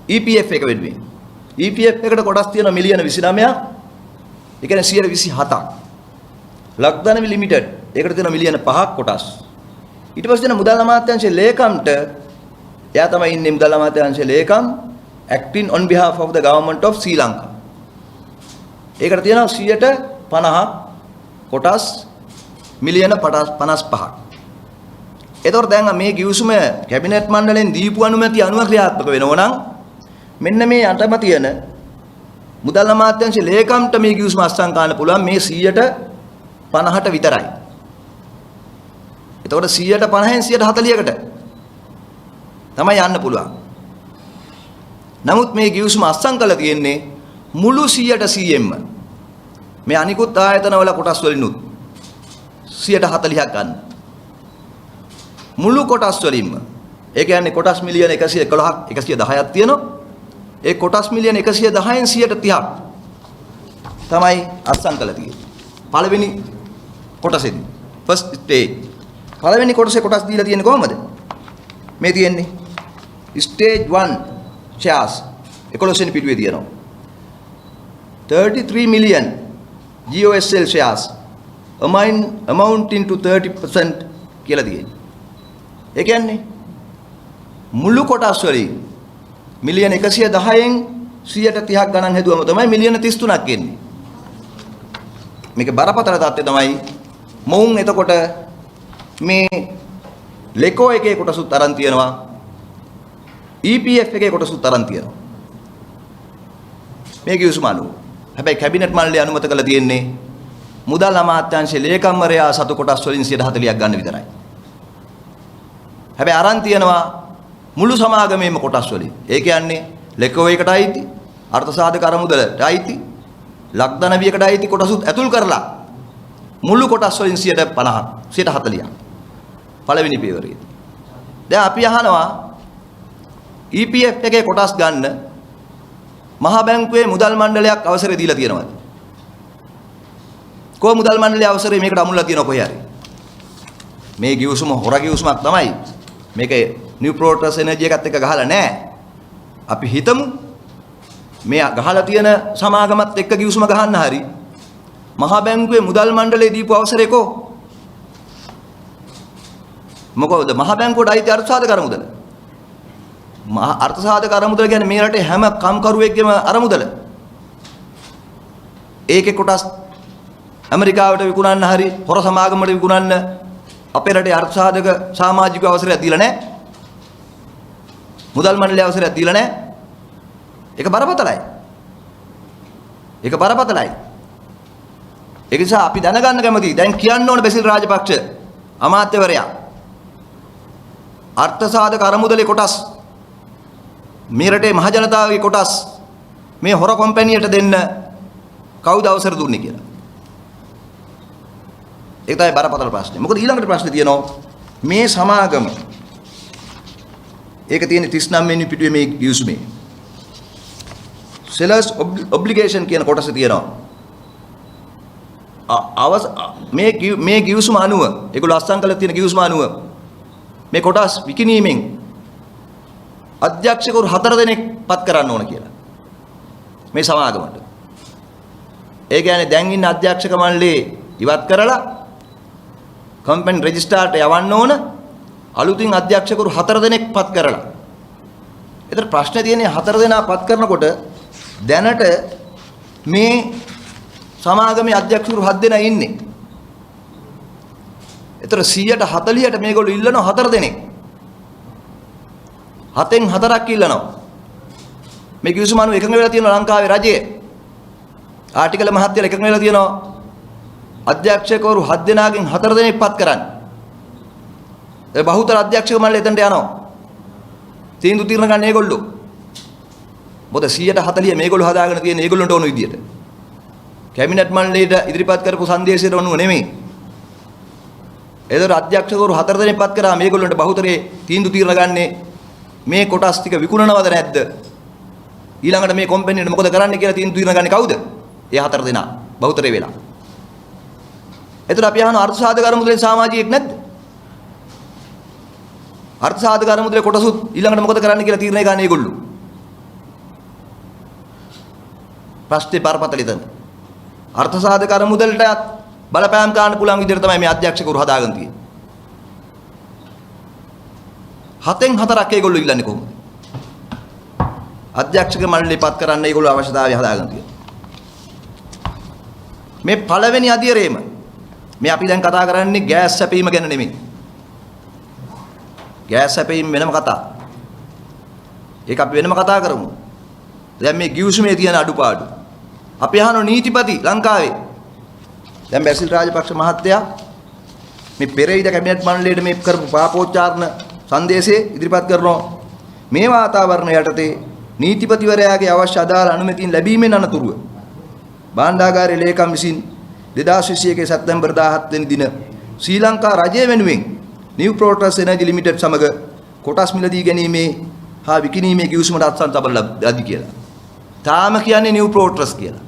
EPF එක වෙනුවෙන්. EPF එකට කොටස් තියෙනවා මිලියන 29ක්. ඒ කියන්නේ 127ක්. ලක්දනවි ලිමිටඩ් ඒකට තියෙනවා මිලියන 5ක් කොටස්. ඊට පස්සේ තියෙන මුදල් අමාත්‍යාංශයේ ලේකම්ට එයා තමයි ඉන්නේ මුදල් අමාත්‍යාංශයේ ලේකම් acting on behalf of the government of Sri Lanka. ඒකට තියෙනවා 50ක් කොටස් මිලියන 55ක්. එතකොට දැන් මේ ගිවිසුම කැබිනට් මණ්ඩලයෙන් දීපු අනුමැතිය අනුව ක්‍රියාත්මක වෙනවා නම් මෙන්න මේ යටම තියෙන මුදල් අමාත්‍යාංශයේ ලේකම්ට මේ ගිවිසුම අත්සන් ගන්න පුළුවන් මේ 50ට විතරයි. එතකොට 50න් 140කට තමයි යන්න පුළුවන්. නමුත් මේ ගිවිසුම අත්සන් කළා තියෙන්නේ මුළු 100%ෙන්ම. මේ අනිකුත් ආයතනවල කොටස් වලිනුත් 140ක් ගන්න. මුළු කොටස් වලින්ම. ඒ කියන්නේ කොටස් මිලියන 111ක් 110ක් තියෙනවා. ඒ කොටස් මිලියන 110න් 130ක් තමයි අත්සන් කළා තියෙන්නේ. පළවෙනි කොටසේදී ෆස්ට් ස්ටේජ්. පළවෙනි කොටසේ කොටස් දීලා තියෙන්නේ කොහමද? මේ තියෙන්නේ ස්ටේජ් 1 shares 11 වෙනි පිටුවේ තියෙනවා 33 million GOSL shares amounting to 30% කියලා තියෙන්නේ. ඒ කියන්නේ මුළු කොටස් වලින් මිලියන 110න් 130ක් ගණන් හැදුවම තමයි මිලියන 33ක් එන්නේ. මේක බරපතල තත්ත්වය තමයි මොවුන් එතකොට මේ ලෙකෝ එකේ කොටසුත් අරන් තියනවා EPF එකේ කොටසුත් අරන් තියනවා මේ ගිවිසුම අනුව. හැබැයි කැබිනට් මණ්ඩලය අනුමත කළ තියෙන්නේ මුදල් අමාත්‍යාංශයේ ලේකම්වරයා සතු කොටස් වලින් 140ක් ගන්න විතරයි. හැබැයි අරන් තියනවා මුළු සමාගමේම කොටස් වලින්. ඒ කියන්නේ ලෙකෝ එකට අයිති, අර්ථ සාධක අරමුදලට අයිති, ලක්දනවියකට අයිති කොටසුත් ඇතුල් කරලා මුළු කොටස් වලින් 150ක් 140ක් පළවෙනි පියවරේ. දැන් අපි අහනවා EPF එකේ කොටස් ගන්න මහා බැංකුවේ මුදල් මණ්ඩලයක් අවසරය දීලා තියෙනවද? කොහොම මුදල් මණ්ඩලයේ අවසරය මේකට අමුල්ලා තියෙනව කොහේ හරි? මේ ගිවිසුම හොර ගිවිසුමක් තමයි. මේක නිව් ප්‍රෝටස් එනර්ජි එකත් එක්ක ගහලා නැහැ. අපි හිතමු මේ ගහලා තියෙන සමාගමත් එක්ක ගිවිසුම ගහන්න හරි මහා බැංකුවේ මුදල් මණ්ඩලයේ දීපු අවසරය කො? මොකද මහා බැංකුවට අයිති අර්ථසාධක අරමුදල. මහා අර්ථසාධක අරමුදල කියන්නේ මේ රටේ හැම කම්කරුවෙක්ගේම අරමුදල. ඒකේ කොටස් ඇමරිකාවට විකුණන්න හරි හොර සමාගමකට විකුණන්න අපේ රටේ අර්ථ සාධක සමාජික අවසරයක් දීලා නැහැ. මුදල් මණ්ඩලයේ අවසරයක් දීලා නැහැ. ඒක බරපතලයි. ඒක බරපතලයි. ඒ නිසා අපි දැනගන්න කැමතියි. දැන් කියන්න ඕන බැසිල් රාජපක්ෂ අමාත්‍යවරයා අර්ථ සාධක අරමුදලේ කොටස් මේ රටේ මහ ජනතාවගේ කොටස් මේ හොර කම්පැනියට දෙන්න කවුද අවසර දුන්නේ කියලා. ඒක තමයි බරපතල ප්‍රශ්නේ. මොකද ඊළඟට ප්‍රශ්නේ තියෙනවා මේ සමාගම ඒක තියෙන 39 වෙනි පිටුවේ මේ ගිවිසුමේ sellers obligation කියන කොටස තියෙනවා. මේ ගිවිසුම අනුව ඒගොල්ලෝ අස්සම් කළ තියෙන ගිවිසුම අනුව මේ කොටස් විකිණීමෙන් අධ්‍යක්ෂකවරු 4 දෙනෙක් පත් කරන්න ඕන කියලා මේ සමාගමට. ඒ කියන්නේ දැන් ඉන්න අධ්‍යක්ෂක මණ්ඩලයේ ඉවත් කරලා කම්පැනි රෙජිස්ට්‍රාර්ට යවන්න ඕන අලුතින් අධ්‍යක්ෂකවරු 4 දෙනෙක් පත් කරලා. ඒතර ප්‍රශ්නේ තියෙන්නේ 4 දෙනා පත් කරනකොට දැනට මේ සමාගමේ අධ්‍යක්ෂකවරු 7 දෙනා ඉන්නේ. ඒතර 140ට මේගොල්ලෝ ඉල්ලනවා 4 දෙනෙක්. 7න් 4ක් ඉල්ලනවා. මේ කිවිසුම අනුව එකඟ වෙලා තියෙනවා ලංකාවේ රජය. ආටිකල මහත්තයලා එකඟ වෙලා තියෙනවා අධ්‍යක්ෂකවරු 7 දෙනාගෙන් 4 දෙනෙක් පත් කරන්න. ඒ බහුතර අධ්‍යක්ෂක මණ්ඩලය එතනට යනවා. තීන්දුව తీරන ගන්න ඒගොල්ලෝ. මොකද 140 මේගොල්ලෝ හදාගෙන තියෙන ඒගොල්ලන්ට ඕන විදියට. කැබිනට් මණ්ඩලයට ඉදිරිපත් කරපු සංදේශයට අනුව නෙමෙයි. ඒතර අධ්‍යක්ෂකවරු 4 දෙනෙක් පත් කරා මේගොල්ලන්ට බහුතරේ තීන්දුව తీරන ගන්නේ මේ කොටස් ටික විකුණනවද නැද්ද? ඊළඟට මේ කම්පැනිට මොකද කරන්න කියලා තීන්දුව తీරන ගන්නේ කවුද? ඒ 4 දෙනා බහුතරේ වෙලා. ඒතර අපි අහන අර්ථ සාධක අරමුදලේ සමාජියෙක් නැද්ද? අර්ථ සාධක අරමුදලේ කොටසුත් ඊළඟට මොකද කරන්න කියලා තීරණය ගන්න ඒගොල්ලෝ. ප්‍රශ්නේ බරපතල ඉතින්. අර්ථ සාධක අරමුදලට බලපෑම් ගන්න පුළුවන් විදිහට තමයි මේ අධ්‍යක්ෂකවරු හදාගෙන තියෙන්නේ. 7න් 4ක් ඒගොල්ලෝ ඉල්ලන්නේ කොහොමද? අධ්‍යක්ෂක මණ්ඩලය පත් කරන්න ඒගොල්ලෝ අවශ්‍යතාවය හදාගෙන තියෙනවා. මේ පළවෙනි අධිරේම මේ අපි දැන් කතා කරන්නේ ගෑස් සැපීම ගැන නෙමෙයි. ගෑස් සැපීම වෙනම කතා. ඒක අපි වෙනම කතා කරමු. දැන් මේ ගිවිසුමේ තියෙන අඩුපාඩු. අපි අහන නීතිපති ලංකාවේ දැන් බැසිල් රාජපක්ෂ මහත්තයා මේ පෙරේද කැබිනට් මණ්ඩලයට මේ කරපු පාපෝච්චාරණ සංදේශයේ ඉදිරිපත් කරනවා. මේ වාතාවරණය යටතේ නීතිපතිවරයාගේ අවශ්‍ය අදාළ අනුමැතින් ලැබීමෙන් අනතුරුව භාණ්ඩාගාරයේ ලේකම් විසින් 2021 සැප්තැම්බර් 17 වෙනි දින ශ්‍රී ලංකා රජය වෙනුවෙන් නිව් ප්‍රෝටස් එනර්ජි ලිමිටඩ් සමග කොටස් මිලදී ගැනීමේ හා විකිණීමේ ගිවිසුමට අත්සන් තබලා ලදී කියලා. තාම කියන්නේ නිව් ප්‍රෝටස් කියලා.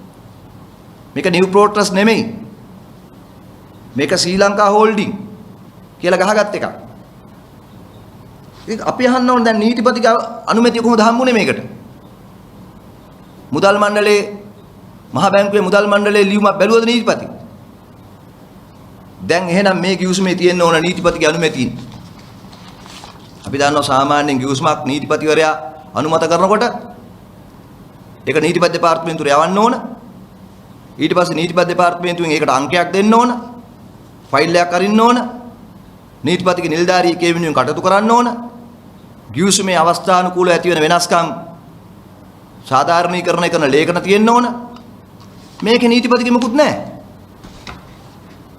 මේක නිව් ප්‍රෝටස් නෙමෙයි. මේක ශ්‍රී ලංකා හෝල්ඩින් කියලා ගහගත් එකක්. ඉතින් අපි අහන්න ඕන දැන් නීතිපතිගේ අනුමැතිය කොහොමද හම්බුනේ මේකට? මුදල් මණ්ඩලයේ මහ බැංකුවේ මුදල් මණ්ඩලයේ ලියුමක් බැලුවද නීතිපති? දැන් එහෙනම් මේ ගිවිසුමේ තියෙන්න ඕන නීතිපතිගේ අනුමැතිය. අපි දන්නවා සාමාන්‍යයෙන් ගිවිසුමක් නීතිපතිවරයා අනුමත කරනකොට ඒක නීතිපති දෙපාර්තමේන්තුවට යවන්න ඕන. ඊට පස්සේ නීතිපති දෙපාර්තමේන්තුවෙන් ඒකට අංකයක් දෙන්න ඕන. ෆයිල් එකක් අරින්න ඕන. නීතිපතිගේ නිලධාරී ඒ වෙනුවෙන් කටයුතු කරන්න ඕන. ගිවිසුමේ අවස්ථානුකූලව ඇති වෙන වෙනස්කම් සාධාරණීකරණය කරන ලේඛන තියෙන්න ඕන. මේකේ නීතිපතිගේ මොකුත් නැහැ.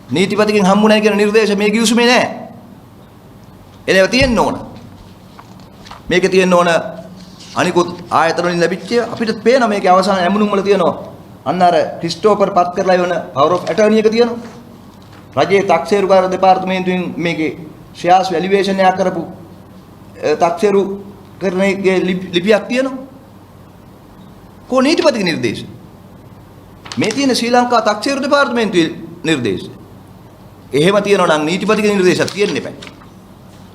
නීතිපතිගෙන් හම්බුනේ කියන නිර්දේශ මේ ගිවිසුමේ නැහැ. ඒව තියෙන්න ඕන. මේකේ තියෙන්න ඕන අනිකුත් ආයතන වලින් ලැබිච්ච අපිට පේන මේකේ අවසාන ඇමුණුම් වල තියෙනවා. අන්න අර ක්‍රිස්ටෝපර් පත් කරලා යන පවර් ඔෆ් ඇටර්නි එක තියෙනවා. රජයේ තාක්ෂේරුකාර දෙපාර්තමේන්තුවෙන් මේකේ ෂෙයාර්ස් වැලියුේෂන් එකක් කරපු තාක්ෂේරු කරන්නේ ලිපියක් තියෙනවා. කො නීතිපතිගේ නිර්දේශ. මේ තියෙන ශ්‍රී ලංකා තාක්ෂේරු දෙපාර්තමේන්තුවේ නිර්දේශ. එහෙම තියෙනවා නම් නීතිපතිගේ නිර්දේශයක් තියෙන්න එපා.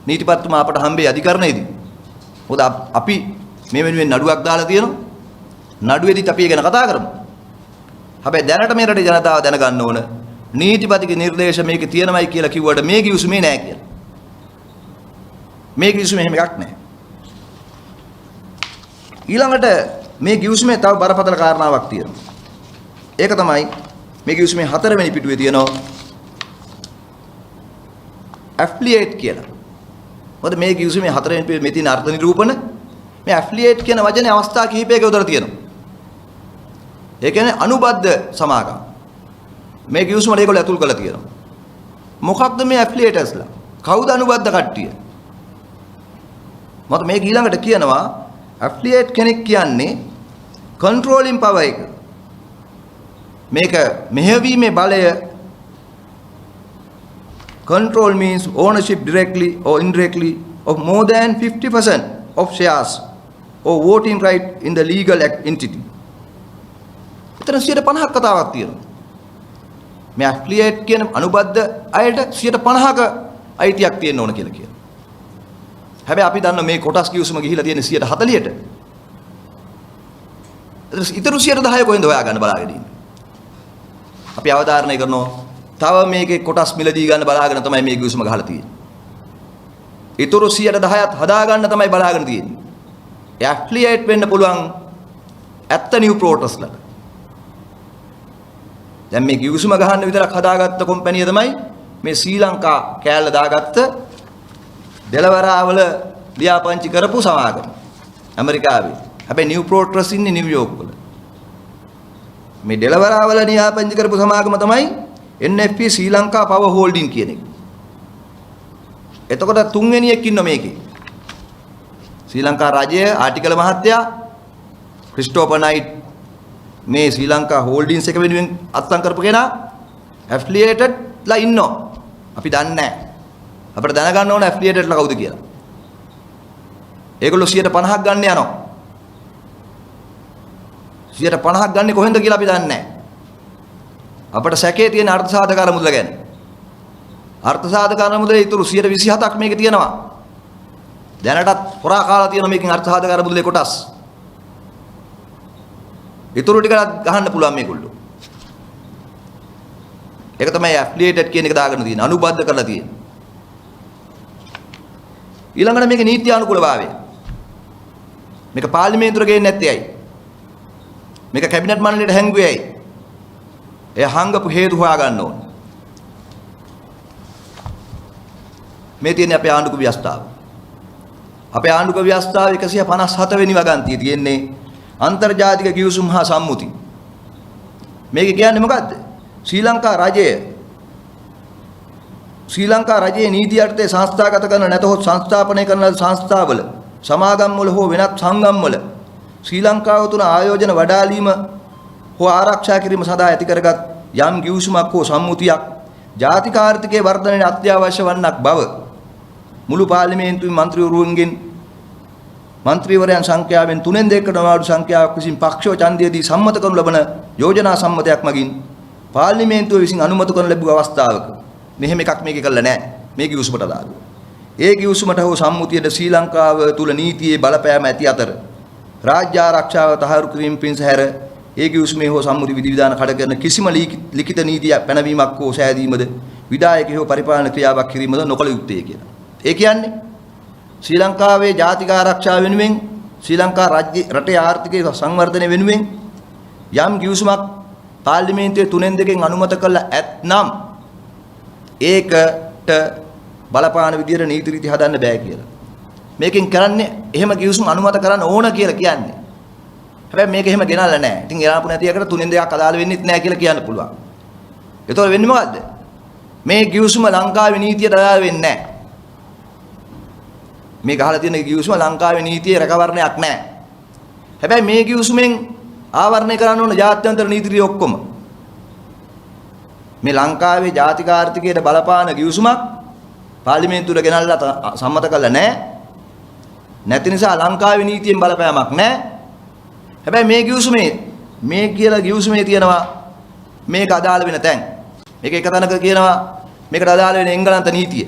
නීතිපතිතුමා අපට හම්බේ අධිකරණයේදී. මොකද අපි මේ වෙනුවෙන් නඩුවක් දාලා තියෙනවා. නඩුවේදීත් අපි ඒ ගැන කතා කරමු. හැබැයි දැනට මේ රටේ ජනතාව දැනගන්න ඕන නීතිපතිගේ නිර්දේශ මේකේ තියෙනවයි කියලා කිව්වට මේ ගිවිසුමේ නෑ කියලා. මේ ගිවිසුමේ එහෙම එකක් නෑ. ඊළඟට මේ ගිවිසුමේ තව බරපතල කාරණාවක් තියෙනවා. ඒක තමයි මේ කිවිසුමේ 4 වෙනි පිටුවේ තියෙනවා ඇෆ්ලියේට් කියලා. මොකද මේ කිවිසුමේ 4 වෙනි පිටුවේ මේ තියෙන අර්ථ නිරූපණ මේ ඇෆ්ලියේට් කියන වචනේ අවස්ථා කිහිපයක උදලා තියෙනවා. ඒ කියන්නේ අනුබද්ධ සමාගම්. මේ කිවිසුමට ඒගොල්ලෝ ඇතුල් කරලා තියෙනවා. මොකක්ද මේ ඇෆ්ලියේටර්ස්ලා? කවුද අනුබද්ධ කට්ටිය? මත මේක ඊළඟට කියනවා ඇෆ්ලියේට් කෙනෙක් කියන්නේ controlling power එක. මේක මෙහෙවීමේ බලය control means ownership directly or indirectly of more than 50% of shares or voting right in the legal entity. එතන 50ක් කතාවක් තියෙනවා. මේ ඇෆ්ලියේට් කියන අනුබද්ධ අයට 50ක අයිතියක් තියෙන්න ඕන කියලා කියනවා. හැබැයි අපි දන්න මේ කොටස් කිවිසුම ගිහිලා තියෙන 140ට. ඉතුරු 10 කොහෙන්ද හොයාගන්න බලාගෙන ඉන්නේ. අපි අවධාරණය කරනවා තව මේකේ කොටස් මිලදී ගන්න බලාගෙන තමයි මේ කිවිසුම ගහලා තියෙන්නේ. ඉතුරු 10%ත් හදාගන්න තමයි බලාගෙන තියෙන්නේ. ඇෆ්ලියේට් වෙන්න පුළුවන් ඇත්ත නිව් ප්‍රෝටස්ලා. දැන් මේ කිවිසුම ගහන්න විතරක් හදාගත්ත කම්පැනි තමයි මේ ශ්‍රී ලංකා කෑල්ල දාගත්ත දෙලවරාවල ලියාපදිංචි කරපු සමාගම ඇමරිකාවේ. හැබැයි නිව් ප්‍රෝටස් ඉන්නේ නිව්යෝක් වල. මේ දෙලවරාවල ලියාපදිංචි කරපු සමාගම තමයි NFP ශ්‍රී ලංකා පවර් හෝල්ඩින් කියන එක. එතකොට තුන්වෙනියෙක් ඉන්න මේකේ. ශ්‍රී ලංකා රජය ආටිකල මහත්තයා ක්‍රිස්ටෝපර් නයිට් මේ ශ්‍රී ලංකා හෝල්ඩින්ස් එක වෙනුවෙන් අත්සන් කරපු කෙනා ඇෆ්ලියේටඩ්ලා ඉන්නවා. අපි දන්නේ නැහැ. අපිට දැනගන්න ඕන ඇෆ්ලියේටඩ්ලා කවුද කියලා. ඒගොල්ලෝ 50ක් ගන්න යනවා. 50ක් ගන්නේ කොහෙන්ද කියලා අපි දන්නේ නැහැ. අපිට සැකේ තියෙන අර්ථ සාධක අරමුදල ගැන. අර්ථ සාධක අරමුදලේ ඉතුරු 127ක් මේකේ තියෙනවා. දැනටත් හොරා කාලා තියෙන මේකෙන් අර්ථ සාධක අරමුදලේ කොටස්. ඉතුරු ටික ගහන්න පුළුවන් මේගොල්ලෝ. ඒක තමයි ඇෆ්ලියේටඩ් කියන එක දාගෙන තියෙන අනුබද්ධ කරලා තියෙන. ඊළඟට මේකේ නීති අනුකූලභාවය. මේක පාර්ලිමේන්තුවට ගේන්නේ නැත්තේ ඇයි? මේක කැබිනට් මණ්ඩලයට හැංගුවේ ඇයි? ඒ හංගපු හේතු හොයාගන්න ඕන. මේ තියෙන්නේ අපේ ආණ්ඩුක ව්‍යවස්ථාව. අපේ ආණ්ඩුක ව්‍යවස්ථාව 157 වෙනි වගන්තිය තියෙන්නේ අන්තර්ජාතික කිවිසුම් හා සම්මුති. මේක කියන්නේ මොකද්ද? ශ්‍රී ලංකා රජයේ නීති යටතේ සංස්ථාගත කරන නැතහොත් සංස්ථාපනය කරන සංස්ථාවල සමාගම් වල හෝ වෙනත් සංගම් වල ශ්‍රී ලංකාව තුන ආයෝජන වඩාලීම හෝ ආරක්ෂා කිරීම සඳහා ඇති කරගත් යම් කිවිසුමක් හෝ සම්මුතියක් ජාතික ආර්ථිකයේ වර්ධනයට අත්‍යවශ්‍ය වන්නක් බව මුළු පාර්ලිමේන්තුවේ මන්ත්‍රීවරුන්ගෙන් මන්ත්‍රීවරයන් සංඛ්‍යාවෙන් 3/2කට අඩු සංඛ්‍යාවක් විසින් පක්ෂව ඡන්දයේදී සම්මත කරනු ලබන යෝජනා සම්මතයක් මගින් පාර්ලිමේන්තුව විසින් අනුමත කරන ලැබුව අවස්ථාවක මෙහෙම එකක් මේකේ කළා නැහැ. මේ කිවිසුමට අදාළව. ඒ කිවිසුමට හෝ සම්මුතියට ශ්‍රී ලංකාව තුල නීතියේ බලපෑම ඇති අතර රාජ්‍ය ආරක්ෂාව තහවුරු කිරීම පිණිස හැර ඒ කිවිසුමේ හෝ සම්මුති විධිවිධාන කඩ කරන කිසිම ලිඛිත නීතිය පැනවීමක් හෝ සෑදීමද විධායකයෝ පරිපාලන ක්‍රියාවක් කිරීමද නොකළ යුත්තේ කියලා. ඒ කියන්නේ ශ්‍රී ලංකාවේ ජාතික ආරක්ෂාව වෙනුවෙන් ශ්‍රී ලංකා රටේ ආර්ථිකයේ සංවර්ධනය වෙනුවෙන් යම් කිවිසුමක් පාර්ලිමේන්තුවේ 3/2න් අනුමත කළ ඇතනම් ඒකට බලපාන විදියට නීති රීති හදන්න බෑ කියලා. මේකෙන් කරන්නේ එහෙම කිවිසුම් අනුමත කරන්න ඕන කියලා කියන්නේ. හැබැයි මේක එහෙම ගෙනල්ලා නැහැ. ඉතින් එලාපු නැති එකට 3/2ක් අදාළ වෙන්නේ නැහැ කියලා කියන්න පුළුවන්. ඒතකොට වෙන්නේ මොකද්ද? මේ කිවිසුම ලංකාවේ නීතියට අදාළ වෙන්නේ නැහැ. මේ ගහලා තියෙන කිවිසුම ලංකාවේ නීතියේ රැකවරණයක් නැහැ. හැබැයි මේ කිවිසුමෙන් ආවරණය කරන්න ඕන ජාත්‍යන්තර නීති ඔක්කොම. මේ ලංකාවේ ජාතික ආර්ථිකයට බලපාන කිවිසුමක් පාර්ලිමේන්තුවට ගෙනල්ලා සම්මත කළා නැහැ. නැති නිසා ලංකාවේ නීතියෙන් බලපෑමක් නැහැ. හැබැයි මේ කිවිසුමේ මේ කියලා කිවිසුමේ තියෙනවා මේක අදාළ වෙන තැන්. මේක එක තැනක කියනවා මේකට අදාළ වෙන එංගලන්ත නීතිය.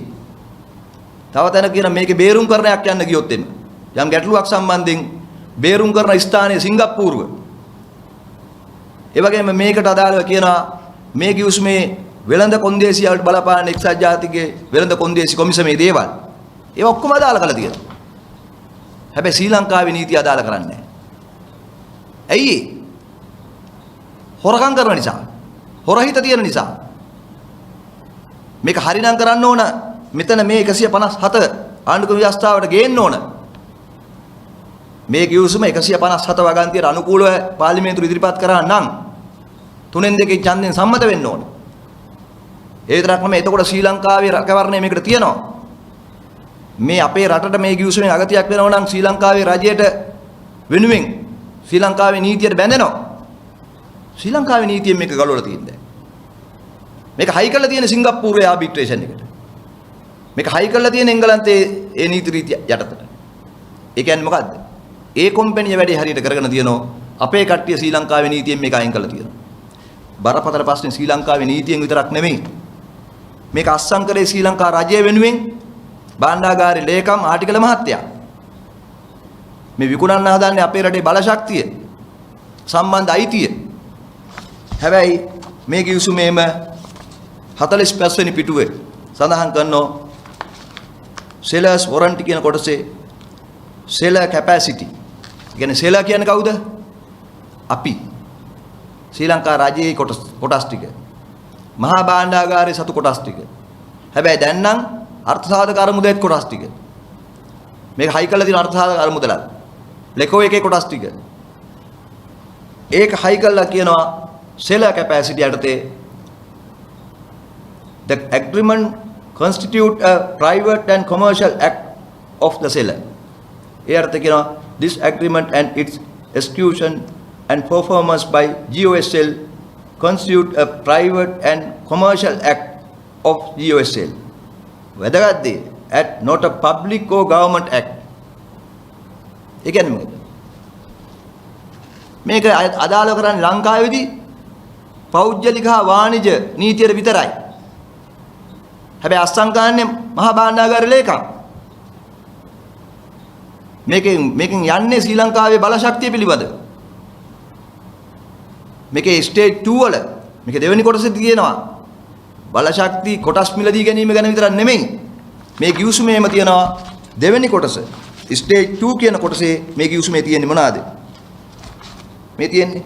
තව තැනක කියන මේකේ බේරුම් කරණයක් යන්න ගියොත් එන්න. යම් ගැටලුවක් සම්බන්ධයෙන් බේරුම් කරන ස්ථානයේ සිංගප්පූරුව. ඒ වගේම මේකට අදාළව කියනවා මේ කිවිසුමේ වෙළඳ කොන්දේසිය වලට බලපාන එක්සත් ජාතිකයේ වෙළඳ කොන්දේසි කොමිසමේ දේවල්. ඒවා ඔක්කොම අදාළ කරලා තියෙනවා. හැබැයි ශ්‍රී ලංකාවේ නීතිය අදාළ කරන්නේ නැහැ. ඇයි? හොරකම් කරන නිසා. හොරහිත තියෙන නිසා. මේක හරිනම් කරන්න ඕන. මෙතන මේ 157 ආණ්ඩුක්‍රම ව්‍යවස්ථාවට ගේන්න ඕන. මේ කිව්සුම 157 වගන්තියට අනුකූලව පාර්ලිමේන්තුව ඉදිරිපත් කරා නම් 3/2 ඡන්දෙන් සම්මත වෙන්න ඕන. ඒ විතරක් නෙමෙයි එතකොට ශ්‍රී ලංකාවේ රැකවරණය මේකට තියෙනවා. මේ අපේ රටට මේ කිව්සුමෙන් අගතියක් වෙනවා නම් ශ්‍රී ලංකාවේ රජයට වෙනුවෙන් ශ්‍රී ලංකාවේ නීතියට බැඳෙනවා. ශ්‍රී ලංකාවේ නීතියෙන් මේක ගලවලා තියෙනවා. මේක හයි කරලා තියෙන සිංගප්පූරුවේ ආබිට්‍රේෂන් එකට. මේක හයි කරලා තියෙන එංගලන්තයේ ඒ නීති රීතිය යටතට. ඒ කියන්නේ මොකද්ද? ඒ කම්පැනි වැඩේ හරියට කරගෙන තියෙනවා. අපේ කට්ටිය ශ්‍රී ලංකාවේ නීතියෙන් මේක අයින් කරලා තියෙනවා. බරපතල ප්‍රශ්නේ ශ්‍රී ලංකාවේ නීතියෙන් විතරක් නෙමෙයි. මේක අස්සම් කරේ ශ්‍රී ලංකා රජය වෙනුවෙන් භාණ්ඩාගාරේ ලේකම් ආටිකල මහත්තයා. මේ විකුණන්න හදන්නේ අපේ රටේ බලශක්තිය සම්බන්ධ අයිතිය. හැබැයි මේ කිව්සුමේම 45 වෙනි පිටුවේ සඳහන් කරනවා sellers warranty කියන කොටසේ seller capacity. කියන්නේ seller කියන්නේ කවුද? අපි. ශ්‍රී ලංකා රජයේ කොටස් ටික. මහා භාණ්ඩාගාරයේ සතු කොටස් ටික. හැබැයි දැන් නම් අර්ථ සාධක අරමුදේත් කොටස් ටික. මේක හයි කරලා තියෙන අර්ථ සාධක අරමුදලත්. ලෙකෝ එකේ කොටස් ටික. ඒක හයි කරලා කියනවා seller capacity යටතේ the agreement constitute a private and commercial act of the seller. ඒ අර්ථය කියනවා this agreement and its execution and performance by GOSL constitute a private and commercial act of GOSL. වැදගත් දේ at not a public or government act. ඒ කියන්නේ මොකද? මේක අදාළ කරන්නේ ලංකාවේදී පෞද්ගලික හා වාණිජ නීතියට විතරයි. හැබැයි අස්සංකාන්නේ මහා භාණ්ඩාගාර ලේකම්. මේකෙන් යන්නේ ශ්‍රී ලංකාවේ බලශක්තිය පිළිබඳ. මේකේ ස්ටේජ් 2 වල මේක දෙවෙනි කොටසේ තියෙනවා. බලශක්ති කොටස් මිලදී ගැනීම ගැන විතරක් නෙමෙයි. මේ කිව්සුමේම තියෙනවා දෙවෙනි කොටස. ස්ටේජ් 2 කියන කොටසේ මේ කිව්සුමේ තියෙන්නේ මොනවාද? මේ තියෙන්නේ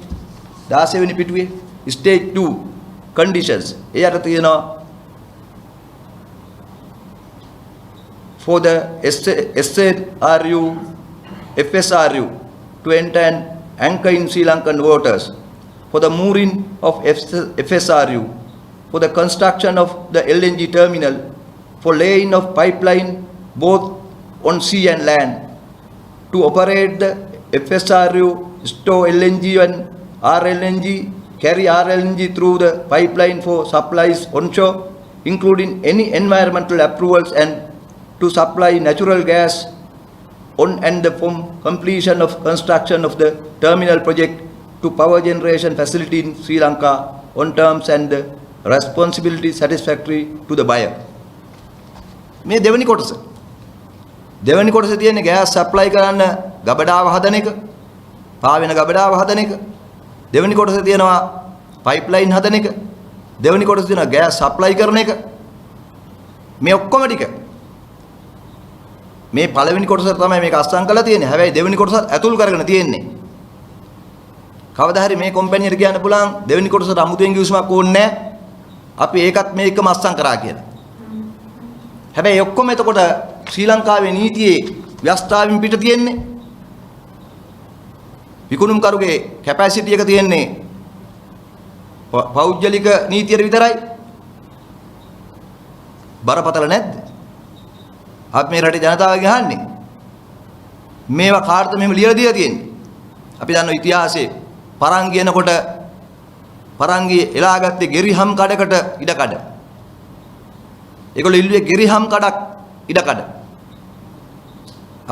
16 වෙනි පිටුවේ ස්ටේජ් 2 conditions. එයාට තියෙනවා for the SRU, FSRU to enter and anchor in Sri Lankan waters, for the mooring of FSRU, for the construction of the LNG terminal, for laying of pipeline both on sea and land, to operate the FSRU, store LNG and RLNG, carry RLNG through the pipeline for supplies onshore, including any environmental approvals, and to supply natural gas on and from completion of construction of the terminal project to power generation facility in Sri Lanka on terms and the responsibility satisfactory to the buyer. මේ දෙවෙනි කොටස. දෙවෙනි කොටසේ තියෙන්නේ gas supply කරන්න ගබඩාව හදන එක, පාවෙන ගබඩාව හදන එක. දෙවෙනි කොටසේ තියෙනවා pipeline හදන එක. දෙවෙනි කොටසේ තියෙනවා gas supply කරන එක. මේ ඔක්කොම ටික මේ පළවෙනි කොටස තමයි මේක අස්සම් කරලා තියෙන්නේ. හැබැයි දෙවෙනි කොටසත් ඇතුල් කරගෙන තියෙන්නේ. කවදා හරි මේ කම්පැනියට කියන්න පුළුවන් දෙවෙනි කොටසට අමුතුවෙන් කිව්සුමක් ඕනේ නැහැ. අපි ඒකත් මේකම අස්සම් කරා කියලා. හැබැයි ඔක්කොම එතකොට ශ්‍රී ලංකාවේ නීතියේ ව්‍යවස්ථාවෙන් පිට තියෙන්නේ. විකුණුම්කරුගේ කැපැසිටි එක තියෙන්නේ පෞද්ගලික නීතියට විතරයි. බරපතල නැද්ද? අපි මේ රටේ ජනතාවගෙන් අහන්නේ මේවා කාටද මෙහෙම ලියලා දීලා තියෙන්නේ? අපි දන්නවා ඉතිහාසයේ පරංගි එනකොට පරංගි එලාගත්තේ ගෙරිහම් කඩකට ඉඩකඩ. ඒගොල්ලෝ ඉල්ලුවේ ගෙරිහම් කඩක් ඉඩකඩ.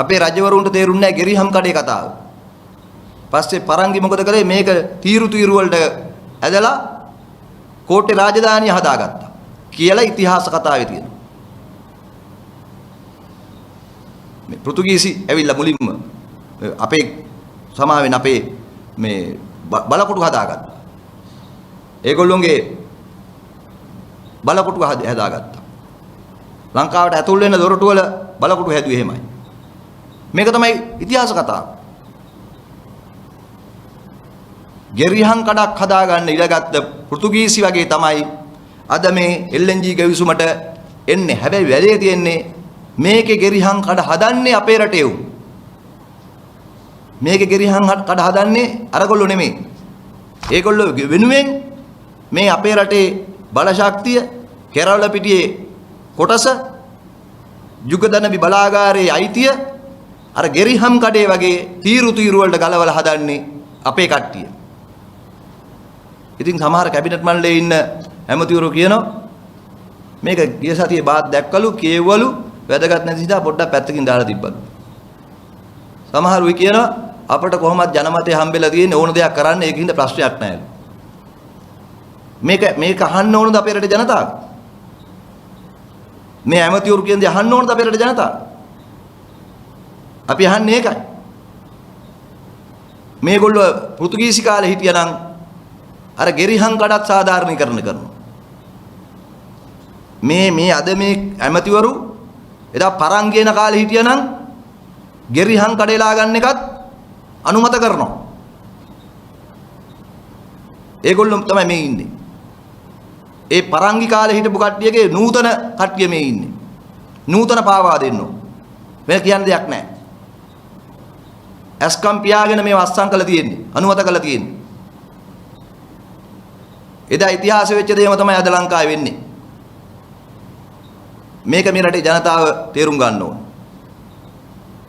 අපේ රජවරුන්ට තේරුන්නේ නැහැ ගෙරිහම් කඩේ කතාව. පස්සේ පරංගි මොකද කළේ? මේක තීරු වලට ඇදලා කෝට්ටේ රාජධානිය හදාගත්තා කියලා ඉතිහාස කතාවේ තියෙනවා. පෘතුගීසි ඇවිල්ලා මුලින්ම අපේ සමාවෙන් අපේ මේ බලකොටු හදාගත්තා. ඒගොල්ලොන්ගේ බලකොටු හදාගත්තා. ලංකාවට ඇතුල් වෙන දොරටු වල බලකොටු හැදුවේ එහෙමයි. මේක තමයි ඉතිහාස කතාව. ගෙරිහන් කඩක් හදාගන්න ඉඩගත්ත පෘතුගීසි වගේ තමයි අද මේ LNG ගවිසුමට එන්නේ. හැබැයි වැඩේ තියෙන්නේ මේකේ ගෙරිහන් කඩ හදන්නේ අපේ රටේ උන්. මේකේ ගෙරිහන් කඩ හදන්නේ අරගොල්ලෝ නෙමෙයි. ඒගොල්ලෝ වෙනුවෙන් මේ අපේ රටේ බලශක්තිය කෙරවල පිටියේ කොටස යුගදනවි බලාගාරයේ අයිතිය අර ගෙරිහම් කඩේ වගේ තීරු වලට ගලවලා හදන්නේ අපේ කට්ටිය. ඉතින් සමහර කැබිනට් මණ්ඩලයේ ඉන්න ඇමතිවරු කියනවා මේක ගිය සතියේ බාත් දැක්කලු කියවලු වැදගත් නැති නිසා පොඩ්ඩක් පැත්තකින් දාලා තිබ්බලු. සමහරු කියනවා අපිට කොහොමද ජනමතය හම්බෙලා තියෙන්නේ ඕන දෙයක් කරන්න ඒකින්ද ප්‍රශ්නයක් නැහැලු. මේක අහන්න ඕනද අපේ රටේ ජනතාව? මේ ඇමතිවරු කියන්නේ අහන්න ඕනද අපේ රටේ ජනතාව? අපි අහන්නේ ඒකයි. මේගොල්ලෝ පෘතුගීසි කාලේ හිටියනම් අර ගෙරිහන් කඩත් සාධාරණීකරණය කරනවා. මේ අද මේ ඇමතිවරු එදා පරං කියන කාලේ හිටියනම් ගෙරිහන් කඩේලා ගන්න එකත් අනුමත කරනවා. ඒගොල්ලෝ තමයි මේ ඉන්නේ. ඒ පරංගි කාලේ හිටපු කට්ටියගේ නූතන කට්ටිය මේ ඉන්නේ. නූතන පාවා දෙන්නෝ. වෙන කියන්න දෙයක් නැහැ. ඇස්කම් පියාගෙන මේ වස්සම් කළා තියෙන්නේ. අනුමත කළා තියෙන්නේ. එදා ඉතිහාසෙ වෙච්ච දේම තමයි අද ලංකාවේ වෙන්නේ. මේක මේ රටේ ජනතාව තේරුම් ගන්න ඕන.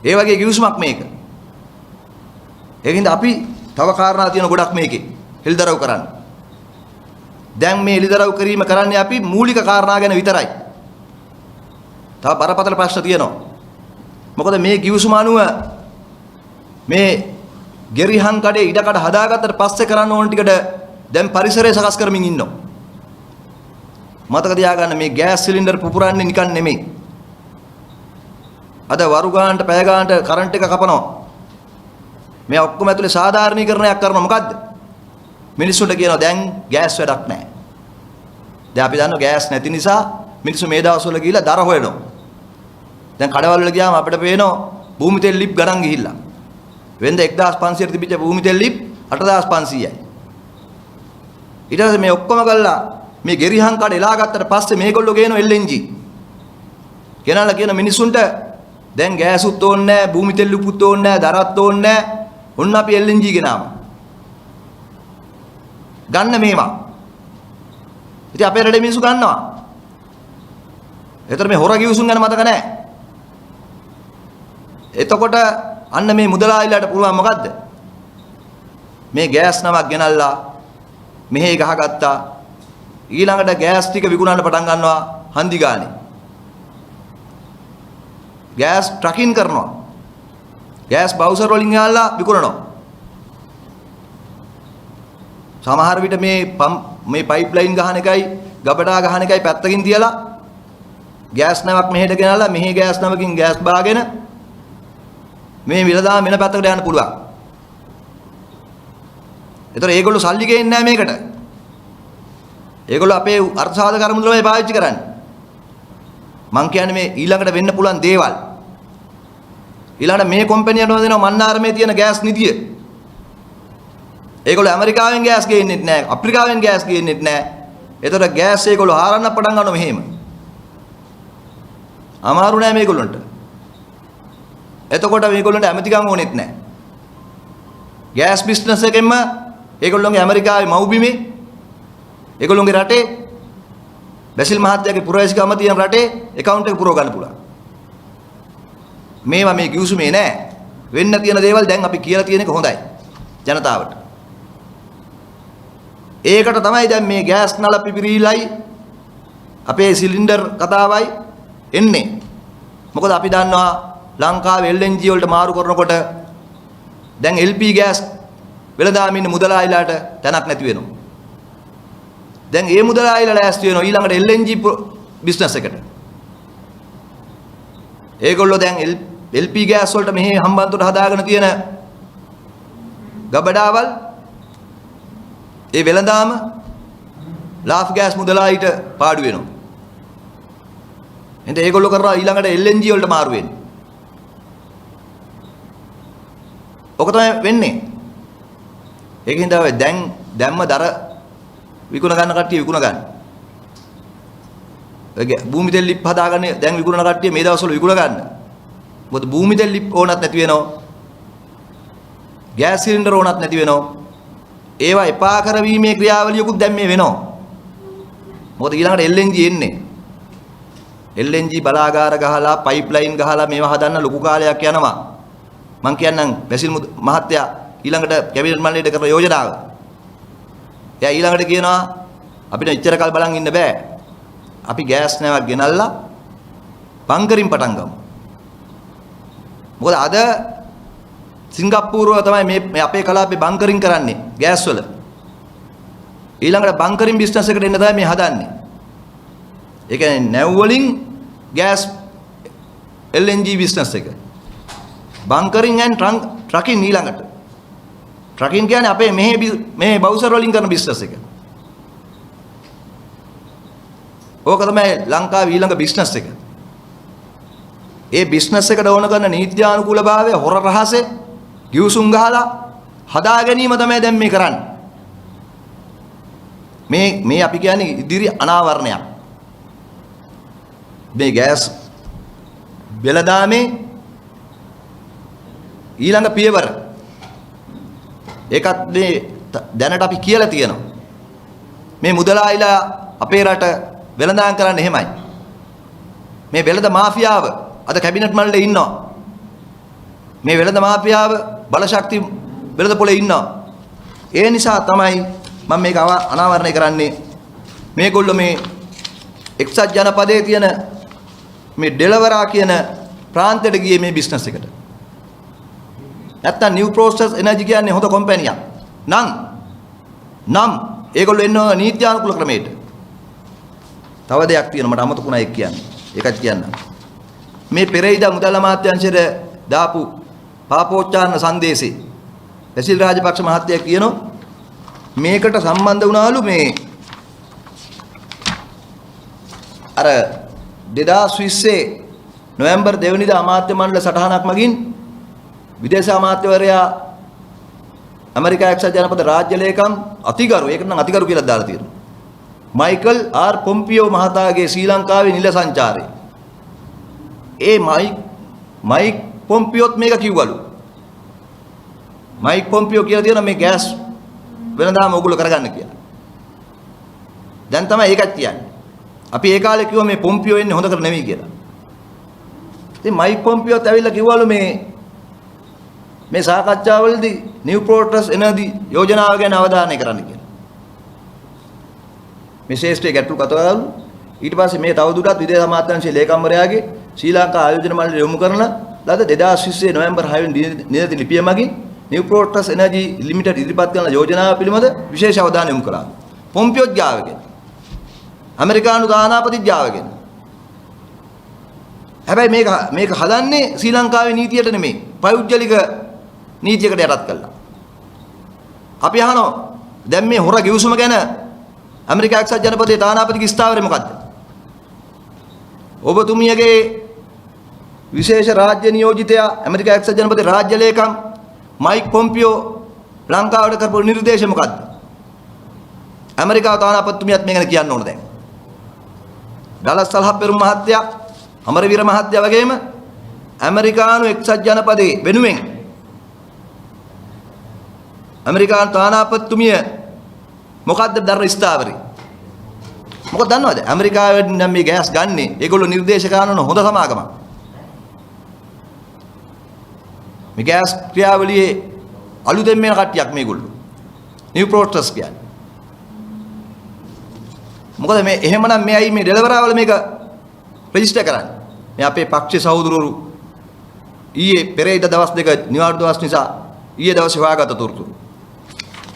ඒ වගේ කිවිසුමක් මේක. ඒකින්ද අපි තව කාරණා තියෙන ගොඩක් මේකේ හෙළිදරව් කරන්න. දැන් මේ හෙළිදරව් කිරීම කරන්නේ අපි මූලික කාරණා ගැන විතරයි. තව බරපතල ප්‍රශ්න තියෙනවා. මොකද මේ කිවිසුම අනුව මේ ගෙරිහන් කඩේ ඉඩකඩ හදාගත්තට පස්සේ කරන්න ඕන ටිකට දැන් පරිසරය සකස් කරමින් ඉන්නවා. මතක තියාගන්න මේ ගෑස් සිලින්ඩර් පුපුරන්නේ නිකන් නෙමෙයි. අද වරු ගානට පැය ගානට කරන්ට් එක කපනවා. මේ ඔක්කොම ඇතුලේ සාධාරණීකරණයක් කරනවා මොකද්ද? මිනිස්සුන්ට කියනවා දැන් ගෑස් වැඩක් නැහැ. දැන් අපි දන්නවා ගෑස් නැති නිසා මිනිස්සු මේ දවස්වල ගිහිල්ලා දර හොයනවා. දැන් කඩවල වල ගියාම අපිට පේනවා භූමි තෙල් ලිප් ගණන් ගිහිල්ලා. වෙනද 1500 තිබිච්ච භූමි තෙල් ලිප් 8500යි. ඊට පස්සේ මේ ඔක්කොම ගල්ලා මේ ගෙරිහන් කඩ එලා ගත්තට පස්සේ මේගොල්ලෝ ගේනවා LNG. ගෙනල්ලා කියන මිනිස්සුන්ට දැන් ගෑසුත් ඕනේ නැහැ, භූමි තෙල් ලිපුත් ඕනේ නැහැ, දරත් ඕනේ නැහැ. ඔන්න අපි LNG ගෙනාම. ගන්න මේවා. ඉතින් අපේ රටේ මිනිස්සු ගන්නවා. ඒතර මේ හොර කිවිසුම් ගැන මතක නැහැ. එතකොට අන්න මේ මුදලාලිලාට පුළුවන් මොකද්ද? මේ ගෑස් නමක් ගෙනල්ලා මෙහෙ ගහගත්තා. ඊළඟට ගෑස් ටික විකුණන්න පටන් ගන්නවා හන්දි ගානේ. ගෑස් ට්‍රකින් කරනවා. ගෑස් බවුසර් වලින් යාලා විකුණනවා. සමහර විට මේ පයිප්ලයින් ගහන එකයි ගබඩා ගහන එකයි පැත්තකින් තියලා ගෑස් නැවක් මෙහෙට ගෙනල්ලා මෙහි ගෑස් නැවකින් ගෑස් බාගෙන මේ විලදාම වෙන පැත්තකට යන්න පුළුවන්. ඒතර ඒගොල්ලෝ සල්ලි ගේන්නේ නැහැ මේකට. ඒගොල්ලෝ අපේ අර්ථසාධක කර්මවලමයි පාවිච්චි කරන්නේ. මං කියන්නේ මේ ඊළඟට වෙන්න පුළුවන් දේවල්. ඊළඟට මේ කම්පැනියට දෙනවා මන්නාරමේ තියෙන ගෑස් නිධිය. ඒගොල්ලෝ ඇමරිකාවෙන් ගෑස් ගේන්නෙත් නැහැ, අප්‍රිකාවෙන් ගෑස් ගේන්නෙත් නැහැ. ඒතර ගෑස් ඒගොල්ලෝ හාරන්න පටන් ගන්නවා මෙහෙම. අමාරු නෑ මේගොල්ලන්ට. එතකොට මේගොල්ලන්ට ඇමතිකම් ඕනෙත් නැහැ. ගෑස් බිස්නස් එකෙන්ම ඒගොල්ලෝගේ ඇමරිකාවේ මව්බිමේ ඒගොල්ලෝගේ රටේ බැසිල් මහත්තයාගේ පුරවැසිකම තියෙන රටේ account එක පුරව ගන්න පුළුවන්. මේවා මේ කිව්සුමේ නෑ. වෙන්න තියෙන දේවල් දැන් අපි කියලා තියෙන එක හොඳයි ජනතාවට. ඒකට තමයි දැන් මේ ගෑස් නල පිපිරිලයි අපේ සිලින්ඩර් කතාවයි එන්නේ. මොකද අපි දන්නවා ලංකාවේ LNG වලට මාරු කරනකොට දැන් LP ගෑස් වෙළඳාම ඉන්න මුදලායිලාට තැනක් නැති වෙනවා. දැන් ඒ මුදලායිලා ලෑස්ති වෙනවා ඊළඟට LNG බිස්නස් එකට. ඒගොල්ලෝ දැන් LP ගෑස් වලට මෙහි හම්බන්තොට හදාගෙන තියෙන ගබඩාවල් ඒ වෙළඳාම ලාෆ් ගෑස් මුදලායිට පාඩු වෙනවා. එතෙන් ඒගොල්ලෝ කරනවා ඊළඟට LNG වලට මාරු වෙන්නේ. ඔක තමයි වෙන්නේ. ඒකින් තමයි දැම්ම දර විකුණ ගන්න කට්ටිය විකුණ ගන්න. ඒක භූමි තෙල් ලිප් හදාගන්න දැන් විකුණන කට්ටිය මේ දවස්වල විකුණ ගන්න. මොකද භූමි තෙල් ලිප් ඕනත් නැති වෙනවා. ගෑස් සිලින්ඩර් ඕනත් නැති වෙනවා. ඒවා එපා කරවීමේ ක්‍රියාවලියකුත් දැන් මේ වෙනවා. මොකද ඊළඟට LNG එන්නේ. LNG බලාගාර ගහලා පයිප්ලයින් ගහලා මේවා හදන්න ලොකු කාලයක් යනවා. මං කියන්නම් බැසිල් මහත්තයා ඊළඟට කැබිනට් මණ්ඩලයට කරන යෝජනාව. එයා ඊළඟට කියනවා අපිට ඉච්චර කල් බලන් ඉන්න බෑ. අපි ගෑස් නැවක් ගෙනල්ලා බංකරින් පටන් ගමු. මොකද අද සිංගප්පූරුව තමයි මේ අපේ කලාපේ බංකරින් කරන්නේ ගෑස් වල. ඊළඟට බංකරින් බිස්නස් එකට එන්න තමයි මේ හදන්නේ. ඒ කියන්නේ නැව් වලින් ගෑස් LNG බිස්නස් එක. බංකරින් and ට්‍රකින් ඊළඟට. ට්‍රකින් කියන්නේ අපේ මේ බවුසර් වලින් කරන බිස්නස් එක. ඕක තමයි ලංකාවේ ඊළඟ බිස්නස් එක. ඒ බිස්නස් එකට ඕන කරන නීත්‍යානුකූලභාවය හොර රහසේ ගිවිසුම් ගහලා හදා ගැනීම තමයි දැන් මේ කරන්නේ. මේ අපි කියන්නේ ඉදිරි අනාවරණයක්. මේ ගෑස් වෙළඳාමේ ඊළඟ පියවර. ඒකත් මේ දැනට අපි කියලා තියෙනවා. මේ මුදලායිලා අපේ රට වෙළඳාම් කරන්න එහෙමයි. මේ වෙළඳ මාෆියාව අද කැබිනට් මණ්ඩලයේ ඉන්නවා. මේ වෙළඳ මාෆියාව බලශක්ති වෙළඳ පොලේ ඉන්නවා. ඒ නිසා තමයි මම මේක අනාවරණය කරන්නේ. මේගොල්ලෝ මේ එක්සත් ජනපදයේ තියෙන මේ ඩෙලවරා කියන ප්‍රාන්තයට ගියේ මේ බිස්නස් එකට. නැත්තම් නිව් ප්‍රෝසෙස් එනර්ජි කියන්නේ හොඳ කම්පැනියක්. නම් ඒගොල්ලෝ එන්නේ නීත්‍යානුකූල ක්‍රමයට. තව දෙයක් තියෙනවා මට අමතකුණා ඒක කියන්න. ඒකත් කියන්න. මේ පෙරේදා මුදල් අමාත්‍යාංශයට දාපු පාපෝච්චාරණ සංදේශේ බැසිල් රාජපක්ෂ මහත්තයා කියනවා මේකට සම්බන්ධ වුණාලු මේ අර 2020 නොවැම්බර් 2 වෙනිදා අමාත්‍ය මණ්ඩල සටහනක් මගින් විදේශ අමාත්‍යවරයා ඇමරිකා එක්සත් ජනපද රාජ්‍ය ලේකම් අතිගරු ඒකට නම් අතිගරු කියලා දාලා තියෙනවා. මයිකල් ආර් පොම්පියෝ මහතාගේ ශ්‍රී ලංකාවේ නිල සංචාරය. ඒ මයික් පොම්පියෝත් මේක කිව්වලු. මයික් පොම්පියෝ කියලා තියෙනවා මේ ගෑස් වෙනදාම ඕගොල්ලෝ කරගන්න කියලා. දැන් තමයි ඒකත් කියන්නේ. අපි ඒ කාලේ කිව්වා මේ පොම්පියෝ එන්නේ හොඳ කර නෙවෙයි කියලා. ඉතින් මයික් පොම්පියෝත් ඇවිල්ලා කිව්වලු මේ සාකච්ඡාවලදී නිව් ප්‍රෝටස් එනර්ජි යෝජනාව ගැන අවධානය කරන්න කියලා. මේ ශේෂ්ඨ ගැටළු කතාවලු ඊට පස්සේ මේ තවදුරටත් විදේශ අමාත්‍යාංශයේ ලේකම්වරයාගේ ශ්‍රී ලංකා ආයෝජන මණ්ඩලය යොමු කරන ලද 2020 නොවැම්බර් 6 වෙනි දින ලිපිය මගින් නිව් ප්‍රෝටස් එනර්ජි ලිමිටඩ් ඉදිරිපත් කරන යෝජනාව පිළිබඳ විශේෂ අවධානය යොමු කළා. පොම්පියෝත් ගාවගෙන ඇමරිකානු තානාපතිත් ගාවගෙන. හැබැයි මේක හදන්නේ ශ්‍රී ලංකාවේ නීතියට නෙමෙයි පෞද්ගලික නීතියකට යටත් කළා. අපි අහනවා දැන් මේ හොර ගිවිසුම ගැන ඇමරිකා එක්සත් ජනපදයේ තානාපතිගේ ස්ථාවරය මොකද්ද? ඔබතුමියගේ විශේෂ රාජ්‍ය නියෝජිතයා ඇමරිකා එක්සත් ජනපදයේ රාජ්‍ය ලේකම් මයික් පොම්පියෝ ලංකාවට කරපු නිර්දේශය මොකද්ද? ඇමරිකාව තානාපතිතුමියත් මේ ගැන කියන්න ඕන දැන්. ඩලස් සල්හප්පෙරුම් මහත්තයා, අමරවීර මහත්තයා වගේම ඇමරිකානු එක්සත් ජනපදයේ වෙනුවෙන් ඇමරිකානු තානාපතිතුමිය මොකද්ද දරන ස්ථාවරය? මොකද දන්නවද? ඇමරිකාවෙන් නම් මේ ගෑස් ගන්නේ ඒගොල්ලෝ නිර්දේශ කරන හොඳ සමාගමක්. මේ ගෑස් ක්‍රියාවලියේ අලුතෙන් මේන කට්ටියක් මේගොල්ලෝ. නිව් ප්‍රෝටස් කියන්නේ. මොකද මේ එහෙමනම් මෙයි මේ ඩෙලවරාවල මේක රෙජිස්ටර් කරන්නේ. මේ අපේ පක්ෂේ සහෝදරවරු ඊයේ පෙරේද දවස් දෙක නිවාඩු දවස් නිසා ඊයේ දවසේ හොයාගත්ත තොරතුරු.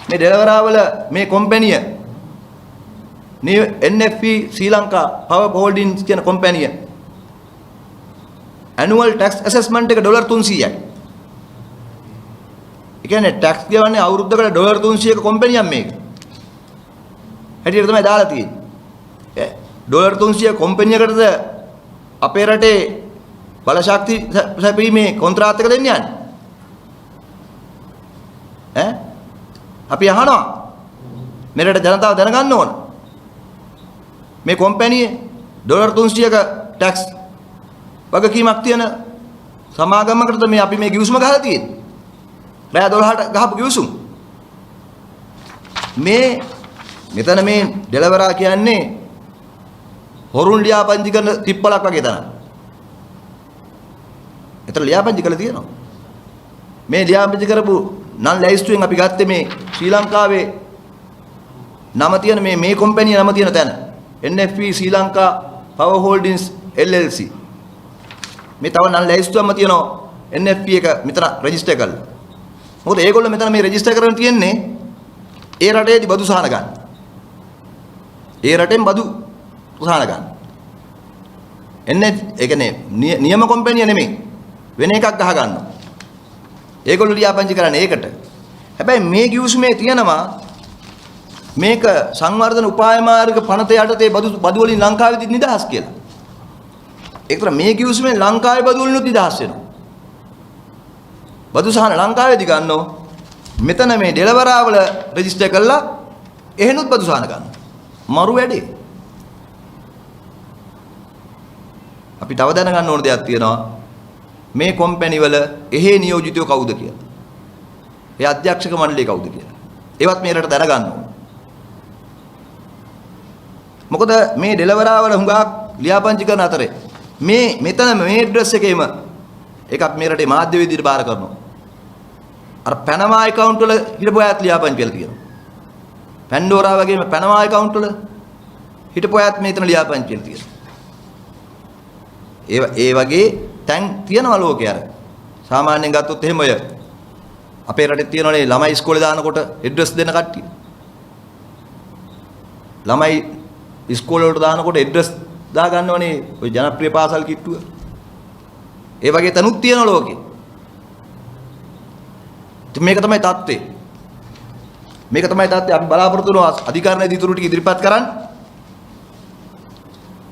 මේ ඩෙලවරාවල මේ කම්පැනිය NFP ශ්‍රී ලංකා පවර් හෝල්ඩින්ස් කියන කම්පැනිය ඇනුවල් ටැක්ස් ඇසෙස්මන්ට් එක $300යි. ඒ කියන්නේ ටැක්ස් ගෙවන්නේ අවුරුද්දකට $300ක කම්පැනියක් මේක. හැටියට තමයි දාලා තියෙන්නේ. $300 කම්පැනියකටද අපේ රටේ බලශක්ති සැපීමේ කොන්ත්‍රාත් එක දෙන්න යන්නේ. අපි අහනවා මෙරට ජනතාව දැනගන්න ඕන. මේ කම්පැනියේ ඩොලර් 300ක ටැක්ස් වගකීමක් තියෙන සමාගමකටද මේ අපි මේ ගිවිසුම ගහලා තියෙන්නේ. රෑ 12ට ගහපු ගිවිසුම. මෙතන මේ ඩෙලවරා කියන්නේ හොරුන් ලියාපදිංචි කරන තිප්පලක් වගේ තමයි. ඒතර ලියාපදිංචි කරලා තියෙනවා. මේ ලියාපදිංචි කරපු නම් ලැයිස්තුවෙන් අපි ගත්තේ මේ ශ්‍රී ලංකාවේ නම තියෙන මේ කම්පැනි නම තියෙන තැන. NFP ශ්‍රී ලංකා Power Holdings LLC. මේ තව නම් ලැයිස්තුවක්ම තියෙනවා NFP එක මෙතන රෙජිස්ටර් කරලා. මොකද ඒගොල්ලෝ මෙතන මේ රෙජිස්ටර් කරගෙන තියෙන්නේ ඒ රටේදී බදු සහන ගන්න. ඒ රටෙන් බදු සහන ගන්න. ඒ කියන්නේ නියම කම්පැනි නෙමෙයි. වෙන එකක් ගහ ගන්නවා. ඒගොල්ලෝ ලියාපදිංචි කරන්නේ ඒකට. හැබැයි මේ ගිවිසුමේ තියෙනවා මේක සංවර්ධන උපාය මාර්ග පනත යටතේ බදු වලින් ලංකාවේදී නිදහස් කියලා. ඒකට මේ ගිවිසුමෙන් ලංකාවේ බදු වලින් නිදහස් වෙනවා. බදු සහන ලංකාවේදී ගන්නෝ. මෙතන මේ ඩෙලවරා වල රෙජිස්ටර් කරලා එහෙනුත් බදු සහන ගන්නවා. මරු වැඩේ. අපි තව දැනගන්න ඕන දෙයක් තියෙනවා. මේ කම්පැනි වල එහෙ නියෝජිතයෝ කවුද කියලා. ඒ අධ්‍යක්ෂක මණ්ඩලය කවුද කියලා. ඒවත් මේ රට දැනගන්න ඕන. මොකද මේ ඩෙලවරා වල හුඟක් ලියාපදිංචි කරන අතරේ මෙතන මේ ඇඩ්‍රස් එකේම එකක් මේ රටේ මාධ්‍ය විදිහට බාර කරනවා. අර පැනමා account වල හිටපු අයත් ලියාපදිංචි කරලා තියෙනවා. පැන්ඩෝරා වගේම පැනමා account වල හිටපු අයත් මෙතන ලියාපදිංචි කරලා තියෙනවා. ඒ වගේ තැන් තියනවා ලෝකේ අර. සාමාන්‍යයෙන් ගත්තොත් එහෙම ඔය අපේ රටේ තියෙනවනේ ළමයි ඉස්කෝලේ දානකොට ඇඩ්‍රස් දෙන කට්ටිය. ළමයි ඉස්කෝලේ වලට දානකොට ඇඩ්‍රස් දා ගන්නවනේ ඔය ජනප්‍රිය පාසල් කිට්ටුව. ඒ වගේ තනුත් තියෙනවා ලෝකේ. මේක තමයි தත්ත්වය. මේක තමයි தත්ත්වය. අපි බලාපොරොත්තු වෙනවා අධිකරණයේ දීතුරු ටික ඉදිරිපත් කරන්න.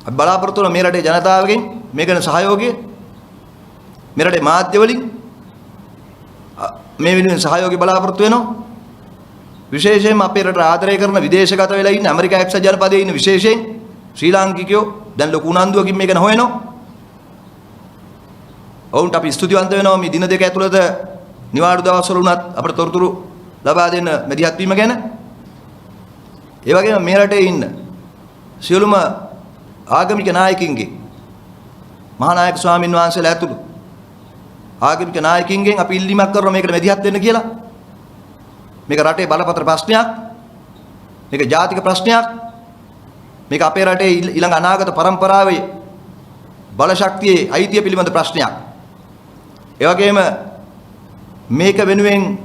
අපි බලාපොරොත්තු වෙනවා මේ රටේ ජනතාවගෙන් මේ ගැන සහයෝගය මේ රටේ මාධ්‍ය වලින් මේ වෙනුවෙන් සහයෝගය බලාපොරොත්තු වෙනවා. විශේෂයෙන්ම අපේ රට ආදරය කරන විදේශගත වෙලා ඉන්න ඇමරිකා එක්සත් ජනපදයේ ඉන්න විශේෂයෙන් ශ්‍රී ලාංකිකයෝ දැන් ලොකු උනන්දුවකින් මේක හොයනවා. ඔවුන්ට අපි ස්තුතිවන්ත වෙනවා මේ දින දෙක ඇතුළත නිවාඩු දවස්වල උනත් අපිට තොරතුරු ලබා දෙන්න මැදිහත් වීම ගැන. ඒ වගේම මේ රටේ ඉන්න සියලුම ආගමික නායකින්ගේ මහානායක ස්වාමින් වහන්සේලා ඇතුළු ආගමික නායකින්ගෙන් අපි ඉල්ලීමක් කරනවා මේකට මැදිහත් වෙන්න කියලා. මේක රටේ බලපත්‍ර ප්‍රශ්නයක්. මේක ජාතික ප්‍රශ්නයක්. මේක අපේ රටේ ඊළඟ අනාගත පරම්පරාවේ බල ශක්තියේ අයිතිය පිළිබඳ ප්‍රශ්නයක්. ඒ වගේම මේක වෙනුවෙන්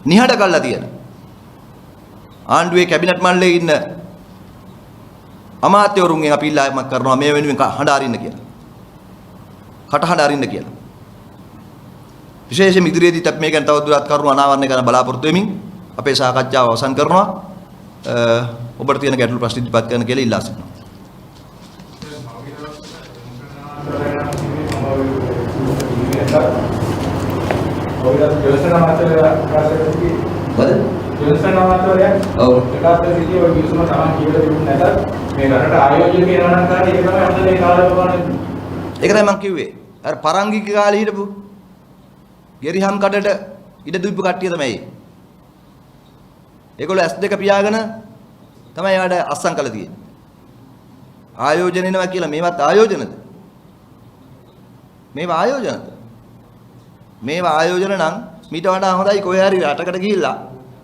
නිහඬ කළා තියෙන ආණ්ඩුවේ කැබිනට් මණ්ඩලයේ ඉන්න අමාත්‍යවරුන්ගෙන් අපි ඉල්ලීමක් කරනවා මේ වෙනුවෙන් හඬ අරින්න කියලා. කටහඬ අරින්න කියලා. විශේෂයෙන් ඉදිරියේදීත් අපි මේ ගැන තවදුරටත් කරුණු අනාවරණය කරන්න බලාපොරොත්තු වෙමින් අපේ සාකච්ඡාව අවසන් කරනවා. ඔබට තියෙන ගැටළු ප්‍රශ්න ඉදිරිපත් කරන්න කියලා ඉල්ලා සිටිනවා. ඒක තමයි මම කිව්වේ. අර පරංගික කාලේ හිටපු ගෙරිහම් කඩට ඉඩ දුප්පු කට්ටිය තමයි. ඒගොල්ලෝ S2 පියාගෙන තමයි යාට අස්සම් කළ තියෙන්නේ. ආයෝජන එනවා කියලා මේවත් ආයෝජනද? මේවා ආයෝජනද? මේවා ආයෝජන නම් මීට වඩා හොඳයි කොහේ හරි රටකට ගිහිල්ලා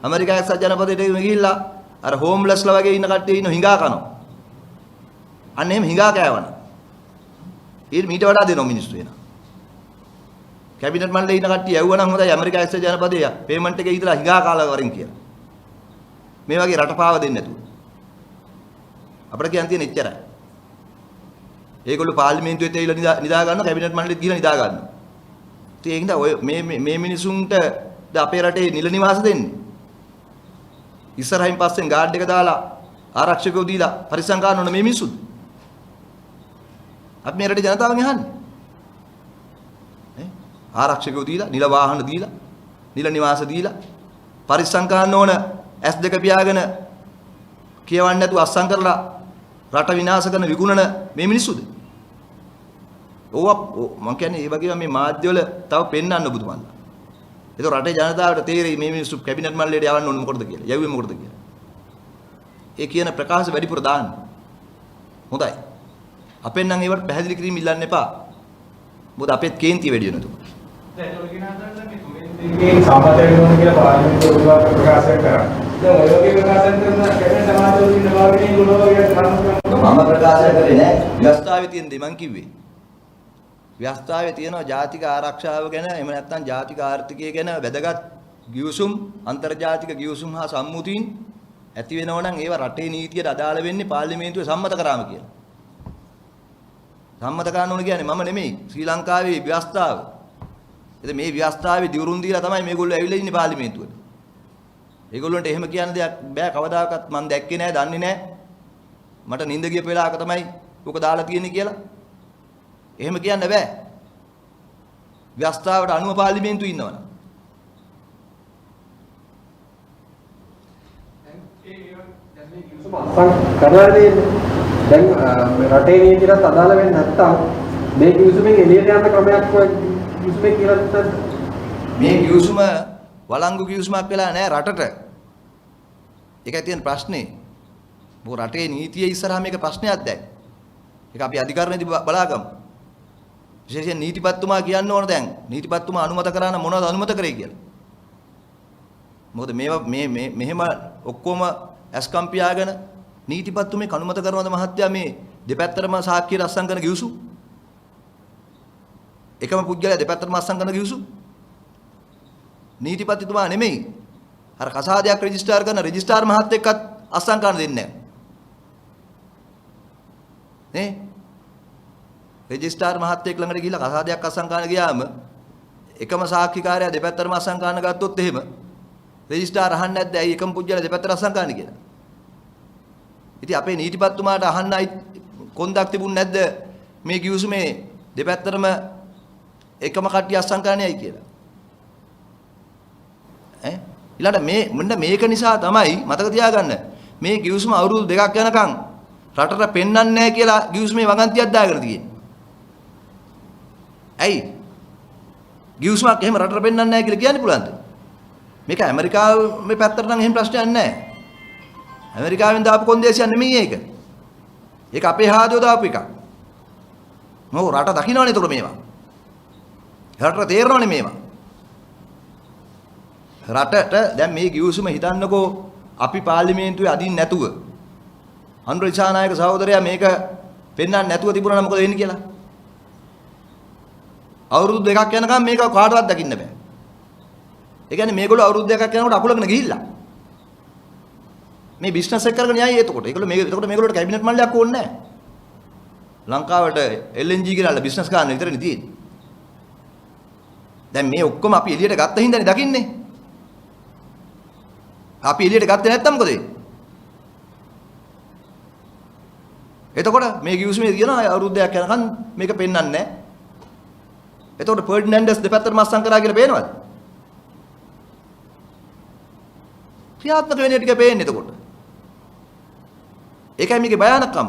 ඇමරිකා එක්සත් ජනපදයට ගිහිල්ලා අර හෝම්ලස්ලා වගේ ඉන්න කට්ටිය ඉන්න හිඟා කනවා. අන්න එහෙම හිඟා කෑවන. ඊට මීට වඩා දෙනවා මිනිස්සු එනවා. කැබිනට් මණ්ඩලයේ ඉන්න කට්ටිය යවුවා නම් හොඳයි ඇමරිකා එක්සත් ජනපදයේ පේමන්ට් එකේ ඉඳලා හිඟා කාලා වරින් කියලා. මේ වගේ රටපාව දෙන්නේ නැතුව. අපිට කියන්න තියෙන එච්චරයි. ඒගොල්ලෝ පාර්ලිමේන්තුවේ තේවිලා නිදා ගන්නවා කැබිනට් මණ්ඩලෙත් ගිහලා නිදා ගන්නවා. ඉතින් ඒකින්ද ඔය මේ මිනිසුන්ට අපේ රටේ නිල නිවාස දෙන්නේ. ඉස්සරහින් පස්සෙන් ගාඩ් එක දාලා ආරක්ෂකයෝ දීලා පරිස්සම් ගන්න ඕන මේ මිනිසුත්. අපි මේ රටේ ජනතාවගෙන් අහන්නේ. ආරක්ෂකයෝ දීලා නිල වාහන දීලා නිල නිවාස දීලා පරිස්සම් ගන්න ඕන S2 පියාගෙන කියවන්නේ නැතුව අස්සම් කරලා රට විනාශ කරන විකුණන මේ මිනිස්සුද? මම කියන්නේ ඒ වගේම මේ මාධ්‍යවල තව පෙන්වන්න බුදුමන්ලා. ඒක රටේ ජනතාවට තේරෙයි මේ මිනිස්සු කැබිනට් මණ්ඩලයට යවන්න ඕනේ මොකටද කියලා. යවුවේ මොකටද කියලා. ඒ කියන ප්‍රකාශ වැඩිපුර දාන්න. හොඳයි. අපෙන් නම් ඒවට පැහැදිලි කිරීම ඉල්ලන්න එපා. මොකද අපේත් කේන්ති වැඩි වෙනවා එතකොට. දැන් ඒක කියනවා මේ කොමෙන්ට් සාමාජික වෙනවා කියලා පාර්ලිමේන්තුව ප්‍රකාශ කරා. දැන් ඔය වගේ ප්‍රකාශ කරන කැබිනට් සමාජවල ඉන්න භාවිතේ ගොඩනගා මම ප්‍රකාශ කරේ නෑ. ව්‍යවස්ථාවේ තියෙන දේ මං කිව්වේ. ව්‍යවස්ථාවේ තියෙනවා ජාතික ආරක්ෂාව ගැන එහෙම නැත්නම් ජාතික ආර්ථිකය ගැන වැදගත් ගිවිසුම් අන්තර්ජාතික ගිවිසුම් හා සම්මුතීන් ඇති වෙනවා නම් ඒවා රටේ නීතියට අදාළ වෙන්නේ පාර්ලිමේන්තුවේ සම්මත කරාම කියලා. සම්මත කරන්න ඕන කියන්නේ මම නෙමෙයි ශ්‍රී ලංකාවේ ව්‍යවස්ථාව. ඉතින් මේ ව්‍යවස්ථාවේ දිවුරුම් දීලා තමයි මේගොල්ලෝ ඇවිල්ලා ඉන්නේ පාර්ලිමේන්තුවට. ඒගොල්ලන්ට එහෙම කියන්න දෙයක් බෑ කවදාකවත් මම දැක්කේ නෑ දන්නේ නෑ. මට නිින්ද ගියපු වෙලාවක තමයි උක දාලා තියෙන්නේ කියලා. එහෙම කියන්න බෑ. ව්‍යවස්ථාවට අනුව පාර්ලිමේන්තුවේ ඉන්නවනේ. කරලාදී දැන් රටේ නීතියට අදාළ වෙන්නේ නැත්තම් මේ කිවිසුමෙන් එළියට යන ක්‍රමයක් කිවිසුමේ කියලා නැත්නම් මේ කිවිසුම වළංගු කිවිසුමක් වෙලා නැහැ රටට. ඒකයි තියෙන ප්‍රශ්නේ. මොකද රටේ නීතිය ඉස්සරහා මේක ප්‍රශ්නයක් දැන්. ඒක අපි අධිකරණයේදී බලාගමු. විශේෂයෙන් නීතිපතිතුමා කියන්න ඕන දැන් නීතිපතිතුමා අනුමත කරා නම් මොනවද අනුමත කරේ කියලා. මොකද මේවා මෙහෙම ඔක්කොම ඇස්කම් පියාගෙන නීතිපතිතුමේ අනුමත කරනවද මහත්තයා මේ දෙපැත්තටම සාක්ෂි රස්සම් කරන ගිවිසු? එකම පුද්ගලයා දෙපැත්තටම රස්සම් කරන ගිවිසු? නීතිපතිතුමා නෙමෙයි. අර කසාදයක් රෙජිස්ටර් කරන රෙජිස්ට්‍රාර් මහත්තයෙක්වත් අස්සම් කරන්න දෙන්නේ නැහැ. රෙජිස්ට්‍රාර් මහත්තයෙක් ළඟට ගිහිල්ලා කසාදයක් අස්සම් කරන්න ගියාම එකම සාක්ෂිකාරයා දෙපැත්තටම අස්සම් කරන්න ගත්තොත් එහෙම රෙජිස්ට්‍රාර් අහන්නේ නැද්ද ඇයි එකම පුජ්‍යල දෙපැත්තට අස්සම් කරන්න කියලා. ඉතින් අපේ නීතිපතිතුමාට අහන්නයි කොන්දක් තිබුණ නැද්ද මේ කිවිසුමේ දෙපැත්තටම එකම කට්ටිය අස්සම් කරන්නයි කියලා. ඊළඟට මෙන්න මේක නිසා තමයි මතක තියාගන්න මේ කිවිසුම අවුරුදු 2ක් යනකම් රටට පෙන්වන්නේ නැහැ කියලා කිවිසුමේ වගන්තියක් දාගෙන තියෙන්නේ. ඇයි? ගිවිසුමක් එහෙම රටට පෙන්වන්නේ නැහැ කියලා කියන්න පුළුවන්ද? මේක ඇමරිකාවේ පැත්තට නම් එහෙම ප්‍රශ්නයක් නැහැ. ඇමරිකාවෙන් දාපු කොන්දේසියක් නෙමෙයි ඒක. ඒක අපේ හාදෝ දාපු එකක්. මොකද රට දකින්නවනේ ඒතකොට මේවා. රටට තේරෙනවනේ මේවා. රටට දැන් මේ ගිවිසුම හිතන්නකෝ අපි පාර්ලිමේන්තුවේ අදින්න නැතුව අනුර දිසානායක සහෝදරයා මේක පෙන්වන්න නැතුව තිබුණා නම් මොකද වෙන්නේ කියලා. අවුරුදු 2ක් යනකම් මේක කාටවත් දකින්න බෑ. ඒ කියන්නේ මේගොල්ලෝ අවුරුදු 2ක් යනකොට අකුලගෙන ගිහිල්ලා. මේ බිස්නස් එක කරගෙන යයි එතකොට. ඒගොල්ලෝ එතකොට මේගොල්ලෝට කැබිනට් මණ්ඩලයක් ඕනේ නැහැ. ලංකාවට LNG කියලා බිස්නස් කරන්න විතරනේ තියෙන්නේ. දැන් මේ ඔක්කොම අපි එළියට ගත්ත හින්දානේ දකින්නේ. අපි එළියට ගත්තේ නැත්තම් මොකද වෙන්නේ? එතකොට මේ කිවිසුමේ කියනවා අවුරුදු 2ක් යනකම් මේක පෙන්වන්නේ නැහැ. එතකොට ෆර්ඩිනැන්ඩස් දෙපැත්තටම අස්සම් කරා කියලා පේනවද? ක්‍රියාත්මක වෙන ටික පේන්නේ එතකොට. ඒකයි මේකේ භයානකම.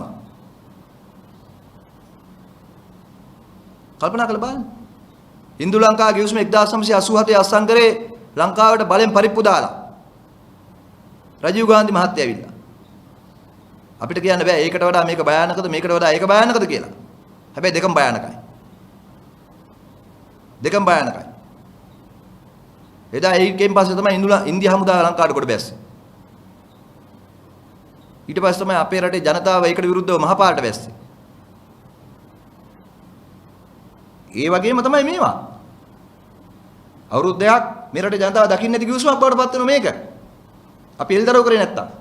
කල්පනා කරලා බලන්න. ඉන්දු ලංකා ගිවිසුම 1987 අස්සම් කරේ ලංකාවට බලෙන් පරිප්පු දාලා. රජීව් ගාන්ධි මහත්තයා ඇවිල්ලා. අපිට කියන්න බෑ ඒකට වඩා මේක භයානකද මේකට වඩා ඒක භයානකද කියලා. හැබැයි දෙකම භයානකයි. දෙකම භයානකයි. එදා ඒකෙන් පස්සේ තමයි ඉන්දියා හමුදාව ලංකාවට කොට බැස්සේ. ඊට පස්සේ තමයි අපේ රටේ ජනතාව ඒකට විරුද්ධව මහපාරට බැස්සේ. ඒ වගේම තමයි මේවා. අවුරුදු 2ක් මේ රටේ ජනතාව දකින්න නැති කිවිසුමක් බවට පත් වෙනවා මේක. අපි එල්දරව් කරේ නැත්තම්.